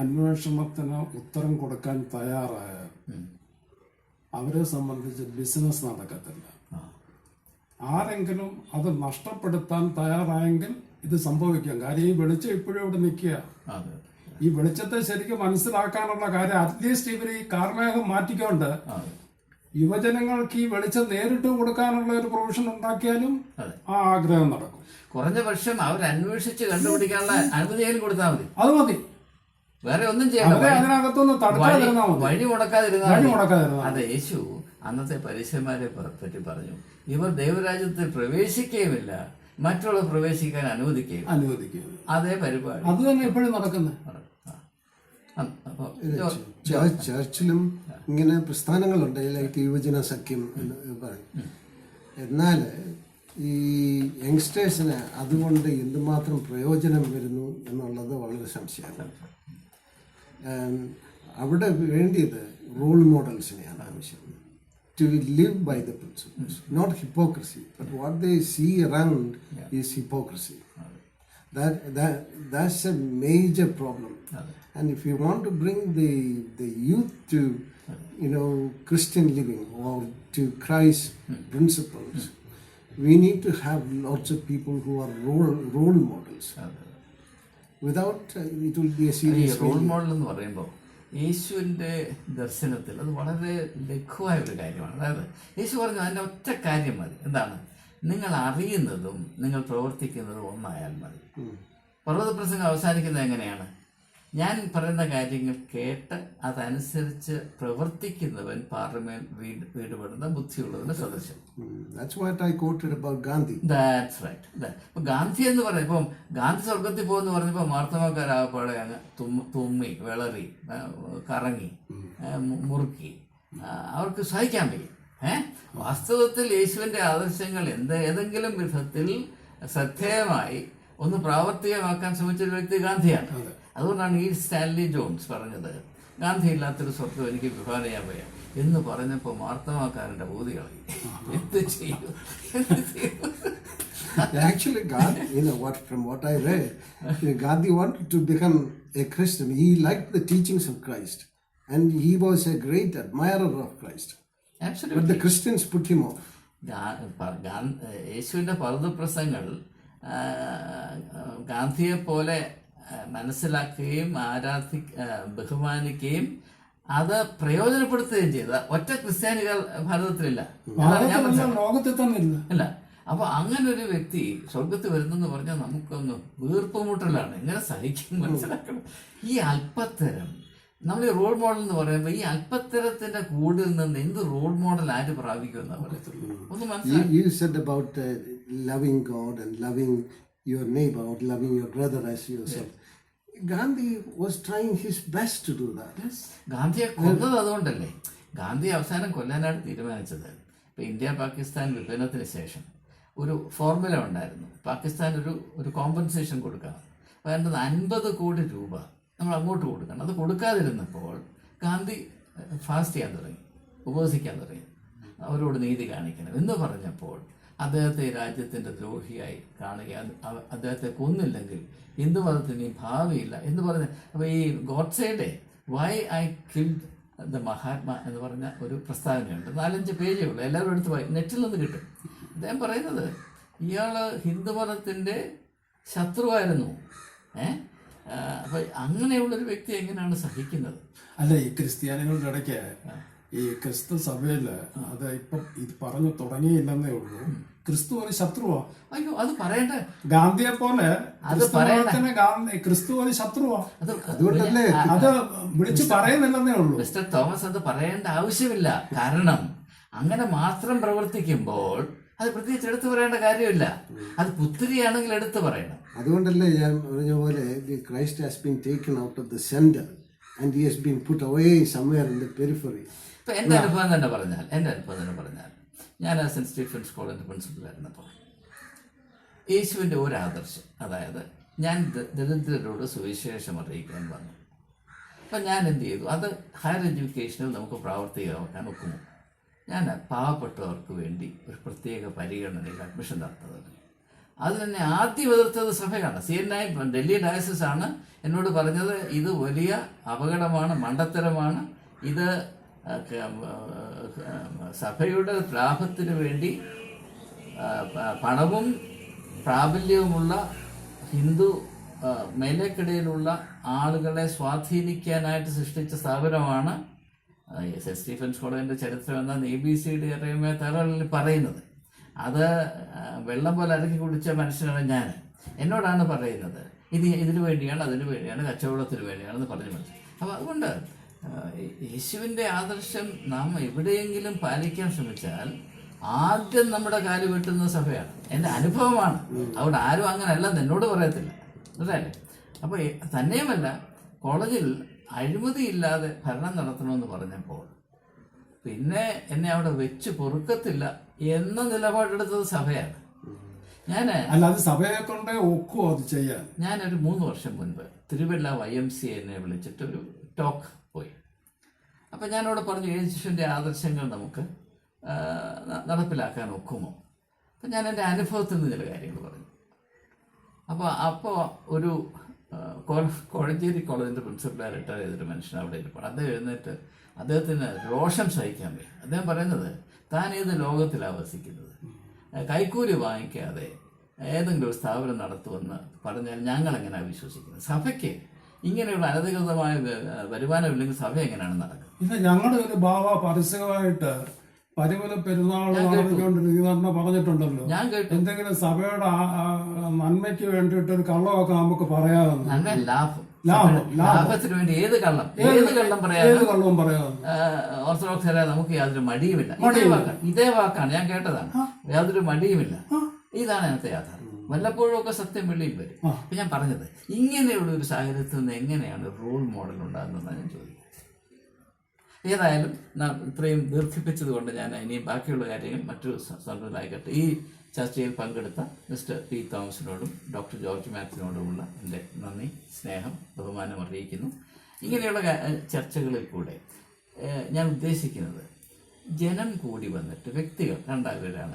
അന്വേഷണത്തിന് ഉത്തരം കൊടുക്കാൻ തയ്യാറായ അവരെ സംബന്ധിച്ച് ബിസിനസ് നടക്കത്തില്ല. ആരെങ്കിലും അത് നഷ്ടപ്പെടുത്താൻ തയ്യാറായെങ്കിൽ ഇത് സംഭവിക്കാം. കാര്യം ഈ വെളിച്ചം ഇപ്പോഴും ഇവിടെ നിൽക്കുക. ഈ വെളിച്ചത്തെ ശരിക്കും മനസ്സിലാക്കാനുള്ള കാര്യം അറ്റ്ലീസ്റ്റ് ഇവർ ഈ കാർമേഘം മാറ്റിക്കൊണ്ട് യുവജനങ്ങൾക്ക് ഈ വെളിച്ചം നേരിട്ട് കൊടുക്കാനുള്ള ഒരു പ്രൊവിഷൻ ഉണ്ടാക്കിയാലും ആ ആഗ്രഹം നടക്കും. കുറഞ്ഞ പക്ഷം അവരന്വേഷിച്ച് കണ്ടുപിടിക്കാനുള്ള അനുമതിയായാലും കൊടുത്താൽ മതി. അത് മതി, വേറെ ഒന്നും ചെയ്യണ്ട. അതിനകത്തൊന്ന് തടസ്സമിരുന്നാൽ മതി, വഴി മുടക്കാതിരുന്നാൽ. അതെ, യേശു അന്നത്തെ പരീശന്മാരെ പറ്റി പറഞ്ഞു, ഇവർ ദൈവരാജ്യത്തിൽ പ്രവേശിക്കുകയുമില്ല, മറ്റുള്ളവർ പ്രവേശിക്കാൻ അനുവദിക്കുകയും. അതേ പരിപാടി അത് തന്നെ ഇപ്പോഴും നടക്കുന്നത്. ചർച്ചിലും ഇങ്ങനെ പ്രസ്ഥാനങ്ങളുണ്ട്, ലൈക്ക് യുവജന സഖ്യം എന്ന് പറയും. എന്നാൽ ഈ യങ്സ്റ്റേഴ്സിന് അതുകൊണ്ട് എന്തുമാത്രം പ്രയോജനം വരുന്നു എന്നുള്ളത് വളരെ സംശയമാണ്. അവിടെ വേണ്ടിയത് റോൾ മോഡൽസിനെയാണ് ആവശ്യം. To live by the principles, not hypocrisy, but what they see around is hypocrisy. That's a major problem. And if you want to bring the youth to, Christian living or to Christ's principles, we need to have lots of people who are role models. Without it will be a serious role model എന്ന് പറയുമ്പോൾ യേശുവിൻ്റെ ദർശനത്തിൽ അത് വളരെ ലഘുവായ ഒരു കാര്യമാണ്. അതായത് യേശു പറഞ്ഞു അതിൻ്റെ ഒറ്റ കാര്യം മതി. എന്താണ്? നിങ്ങൾ അറിയുന്നതും നിങ്ങൾ പ്രവർത്തിക്കുന്നതും ഒന്നായാൽ മതി. പർവ്വതപ്രസംഗം അവസാനിക്കുന്നത് എങ്ങനെയാണ്? ഞാൻ പറയുന്ന കാര്യങ്ങൾ കേട്ട് അതനുസരിച്ച് പ്രവർത്തിക്കുന്നവൻ പാറമേൽ വീടുപെടുന്ന ബുദ്ധിയുള്ളതിന് സദൃശം. That's what I quoted about Gandhi. That's right. ഇപ്പം ഗാന്ധി എന്ന് പറയുന്നത്, ഇപ്പം ഗാന്ധി സ്വർഗത്തിൽ പോകുമെന്ന് പറഞ്ഞപ്പോൾ മാർത്തമാക്കാരാകപ്പാടെ അങ്ങ് തുമ്മി വിളറി കറങ്ങി മുറുക്കി അവർക്ക് സഹിക്കാൻ വയ്യ. വാസ്തവത്തിൽ യേശുവിൻ്റെ ആദർശങ്ങൾ ഏതെങ്കിലും വിധത്തിൽ ശ്രദ്ധേയമായി ഒന്ന് പ്രാവർത്തികമാക്കാൻ ശ്രമിച്ചൊരു വ്യക്തി ഗാന്ധിയാണ്. അതുകൊണ്ടാണ് ഈ സ്റ്റാൻലി ജോൺസ് പറഞ്ഞത്, ഗാന്ധി ഇല്ലാത്തൊരു സ്വർഗം എനിക്ക് വിഭാവന ചെയ്യാൻ വയ്യ എന്ന് പറഞ്ഞപ്പോൾ മാർത്തമാക്കാരൻ്റെ ബോധി കളി. എന്ത് ചെയ്യും? Actually, Gandhi, from what I read, Gandhi wanted to become a Christian. He liked the teachings of Christ, and he was a great admirer of Christ. But absolutely. the Christians put him off. യേശുവിൻ്റെ പർവ്വതപ്രസംഗങ്ങൾ ഗാന്ധിയെ പോലെ മനസ്സിലാക്കുകയും ബഹുമാനിക്കുകയും അത് പ്രയോജനപ്പെടുത്തുകയും ചെയ്ത ഒറ്റ ക്രിസ്ത്യാനികൾ ഭാരതത്തിലില്ല. ലോകത്തിൽ തന്നെ ഇല്ല. അല്ല, അപ്പൊ അങ്ങനെ ഒരു വ്യക്തി സ്വർഗത്തിൽ വരുന്നെന്ന് പറഞ്ഞാൽ നമുക്കൊന്ന് വീർപ്പുമുട്ടലാണ്. എങ്ങനെ സഹിക്കും മനസ്സിലാക്കണം. ഈ അല്പത്തരം നമ്മൾ ഈ റോൾ മോഡൽ എന്ന് പറയുമ്പോൾ ഈ അല്പത്തരത്തിന്റെ കൂടിൽ നിന്ന് എന്ത് റോൾ മോഡൽ ആര് പ്രാപിക്കുമെന്നാ പറയുന്നത്? ഒന്ന് മനസ്സിലാക്കി. You said about loving God and loving your neighbor or loving your brother as yourself. Gandhi was trying his best to do that. ഗാന്ധിയെ കൊന്നത് അതുകൊണ്ടല്ലേ. ഗാന്ധി അവസാനം കൊല്ലാനാണ് തീരുമാനിച്ചത്. ഇപ്പൊ ഇന്ത്യ പാകിസ്ഥാൻ വിഭജനത്തിന് ശേഷം ഒരു ഫോർമുല ഉണ്ടായിരുന്നു. പാകിസ്ഥാൻ ഒരു കോമ്പൻസേഷൻ കൊടുക്കണം. വേണ്ടത് 50 കോടി രൂപ നമ്മൾ അങ്ങോട്ട് കൊടുക്കണം. അത് കൊടുക്കാതിരുന്നപ്പോൾ ഗാന്ധി ഫാസ്റ്റ് ചെയ്യാൻ തുടങ്ങി, ഉപവസിക്കാൻ തുടങ്ങി. അവരോട് നീതി കാണിക്കണം എന്ന് പറഞ്ഞപ്പോൾ അദ്ദേഹത്തെ രാജ്യത്തിൻ്റെ ദ്രോഹിയായി കാണുകയാണ്. അദ്ദേഹത്തെ കൊന്നില്ലെങ്കിൽ ഹിന്ദു മതത്തിന് ഭാവിയില്ല എന്ന് പറഞ്ഞ്. അപ്പോൾ ഈ ഗോഡ്സേയുടെ why I killed the Mahatma എന്ന് പറഞ്ഞ ഒരു പ്രസ്താവനയുണ്ട്. 4-5 പേജേ ഉള്ളൂ. എല്ലാവരും എടുത്ത് പോയി നെറ്റിൽ നിന്ന് കിട്ടും. അദ്ദേഹം പറയുന്നത് ഇയാൾ ഹിന്ദുമതത്തിൻ്റെ ശത്രുവായിരുന്നു. അപ്പം അങ്ങനെയുള്ളൊരു വ്യക്തി എങ്ങനെയാണ് സഹിക്കുന്നത്? അല്ല, ഈ ക്രിസ്ത്യാനികളുടെ ഇടയ്ക്ക് ഈ ക്രിസ്തു സഭയില് അത് ഇപ്പം ഇത് പറഞ്ഞു തുടങ്ങിയില്ലെന്നേ ഉള്ളൂ. ക്രിസ്തു ഒരു ശത്രുവാ. അയ്യോ, അത് പറയണ്ട. ഗാന്ധിയെ പോലെ ക്രിസ്തു ഒരു ശത്രുവാ. അതുകൊണ്ടല്ലേ അത് വിളിച്ചു പറയുന്നില്ലെന്നേ ഉള്ളൂ. മിസ്റ്റർ തോമസ്, അത് പറയേണ്ട ആവശ്യമില്ല. കാരണം അങ്ങനെ മാത്രം പ്രവർത്തിക്കുമ്പോൾ അത് പ്രത്യേകിച്ച് എടുത്തു പറയേണ്ട കാര്യമില്ല. അത് പുത്തിരിയാണെങ്കിൽ എടുത്തു പറയണം. അതുകൊണ്ടല്ലേ ഞാൻ പറഞ്ഞ പോലെ Christ has been taken out of the centre and he has been puttu away somewhere in the periphery. ഇപ്പൊ എൻ്റെ അനുഭവം തന്നെ പറഞ്ഞാൽ ഞാൻ സെന്റ് സ്റ്റീഫൻസ് കോളേജിന്റെ പ്രിൻസിപ്പലായിരുന്നപ്പോൾ യേശുവിൻ്റെ ഒരു ആദർശം, അതായത് ഞാൻ ദരിദ്രരോട് സുവിശേഷം അറിയിക്കാൻ വന്നു. അപ്പം ഞാൻ എന്ത് ചെയ്തു? അത് ഹയർ എഡ്യൂക്കേഷനിൽ നമുക്ക് പ്രാവർത്തികമാക്കാൻ ഒക്കുമോ? ഞാൻ പാവപ്പെട്ടവർക്ക് വേണ്ടി ഒരു പ്രത്യേക പരിഗണനയിൽ അഡ്മിഷൻ നടത്തുന്നത്. അത് തന്നെ ആദ്യം എതിർത്തത് സഭയാണ്. CNI ഡൽഹി ഡയസിസ് ആണ് എന്നോട് പറഞ്ഞത് ഇത് വലിയ അപകടമാണ്, മണ്ടത്തരമാണ്, ഇത് സഭയുടെ ലാഭത്തിന് വേണ്ടി പണവും പ്രാബല്യവുമുള്ള ഹിന്ദു മേലക്കിടയിലുള്ള ആളുകളെ സ്വാധീനിക്കാനായിട്ട് സൃഷ്ടിച്ച സ്ഥാപനമാണ് സെന്റ് സ്റ്റീഫൻസ് കോളേജിൻ്റെ ചരിത്രം എന്നാണ് ABCD അറിയുമ്പോൾ തലകളിൽ പറയുന്നത്. അത് വെള്ളം പോലെ അരക്കി കുടിച്ച മനുഷ്യനാണ് ഞാൻ. എന്നോടാണ് പറയുന്നത് ഇതിനു വേണ്ടിയാണ്, അതിനു വേണ്ടിയാണ്, കച്ചവടത്തിന് വേണ്ടിയാണെന്ന് പറഞ്ഞു മനസ്സിലായി. അപ്പോൾ അതുകൊണ്ട് യേശുവിൻ്റെ ആദർശം നാം എവിടെയെങ്കിലും പാലിക്കാൻ ശ്രമിച്ചാൽ ആദ്യം നമ്മുടെ കാല് വെട്ടുന്ന സഭയാണ്. എൻ്റെ അനുഭവമാണ്. അതുകൊണ്ട് ആരും അങ്ങനെ അല്ലെന്ന് എന്നോട് പറയത്തില്ല, അല്ലേ? അപ്പോൾ തന്നെയുമല്ല, കോളേജിൽ അഴിമതിയില്ലാതെ ഭരണം നടത്തണമെന്ന് പറഞ്ഞപ്പോൾ പിന്നെ എന്നെ അവിടെ വെച്ച് പൊറുക്കത്തില്ല എന്ന നിലപാടെടുത്തത് സഭയാണ്. സഭയെ കൊണ്ട് ഒക്കുമോ അത് ചെയ്യാൻ? ഞാനൊരു 3 വർഷം മുൻപ് തിരുവല്ല YMCA എന്നെ വിളിച്ചിട്ടൊരു ടോക്ക് പോയി. അപ്പം ഞാനവിടെ പറഞ്ഞു, യേശുവിൻ്റെ ആദർശങ്ങൾ നമുക്ക് നടപ്പിലാക്കാൻ ഒക്കുമോ? അപ്പം ഞാൻ എൻ്റെ അനുഭവത്തിൽ നിന്ന് ചില കാര്യങ്ങൾ പറഞ്ഞു. അപ്പോൾ ഒരു കോഴഞ്ചേരി കോളേജിൻ്റെ പ്രിൻസിപ്പൽ റിട്ടയർ ചെയ്തൊരു മനുഷ്യൻ അവിടെ ഇരിപ്പാണ്. അദ്ദേഹം എഴുന്നേറ്റ് അദ്ദേഹത്തിന് രോഷം സഹിക്കാൻ വയ്യ. അദ്ദേഹം പറയുന്നത്, താൻ ഏത് ലോകത്തിലാണ് വസിക്കുന്നത്? കൈക്കൂലി വാങ്ങിക്കാതെ ഏതെങ്കിലും ഒരു സ്ഥാപനം നടത്തുമെന്ന് പറഞ്ഞാൽ ഞങ്ങളെങ്ങനെയാണ് വിശ്വസിക്കുന്നത്? സഭയ്ക്ക് ഇങ്ങനെയുള്ള അനധികൃതമായ വരുമാനമില്ലെങ്കിൽ സഭ എങ്ങനെയാണ് നടക്കുന്നത്? ഇത് ഞങ്ങളുടെ ഒരു ഭാവ പരസ്യമായിട്ട് പരിമല പെരുന്നാൾ നടത്തിക്കൊണ്ടിരിക്കുന്ന പറഞ്ഞിട്ടുണ്ടല്ലോ. ഞാൻ കേട്ടു. എന്തെങ്കിലും സഭയുടെ നന്മയ്ക്ക് വേണ്ടിയിട്ട് ഒരു കള്ളമൊക്കെ നമുക്ക് പറയാമെന്ന്. നന്മ ലാഭത്തിന് വേണ്ടി ഏത് കള്ളം കള്ളവും പറയാം. ഓർത്തഡോക്സ് നമുക്ക് യാതൊരു മടിയുമില്ല. ഇതേ വാക്കാണ് ഞാൻ കേട്ടതാണ്. യാതൊരു മടിയുമില്ല. ഇതാണ് അതിനകത്തെ യാഥാർത്ഥ്യം. വല്ലപ്പോഴും ഒക്കെ സത്യം വെളിയിൽ വരും. അപ്പൊ ഞാൻ പറഞ്ഞത്, ഇങ്ങനെയുള്ള ഒരു സാഹചര്യത്തിൽ നിന്ന് എങ്ങനെയാണ് റോൾ മോഡൽ ഉണ്ടാകുന്നതെന്നാണ് ഞാൻ ചോദിക്കുന്നത്. ഏതായാലും ഇത്രയും ദീർഘിപ്പിച്ചത് കൊണ്ട് ഞാൻ ഇനിയും ബാക്കിയുള്ള കാര്യങ്ങൾ മറ്റൊരു സന്ദർഭത്തിലായിക്കട്ടെ. ഈ ചർച്ചയിൽ പങ്കെടുത്ത മിസ്റ്റർ P. തോമസിനോടും ഡോക്ടർ ജോർജ് മാത്യുവിനോടുമുള്ള എൻ്റെ നന്ദി, സ്നേഹം, ബഹുമാനം അറിയിക്കുന്നു. ഇങ്ങനെയുള്ള ചർച്ചകളിൽ കൂടെ ഞാൻ ഉദ്ദേശിക്കുന്നത്, ജനം കൂടി വന്നിട്ട് വ്യക്തികൾ 2 പേരാണ്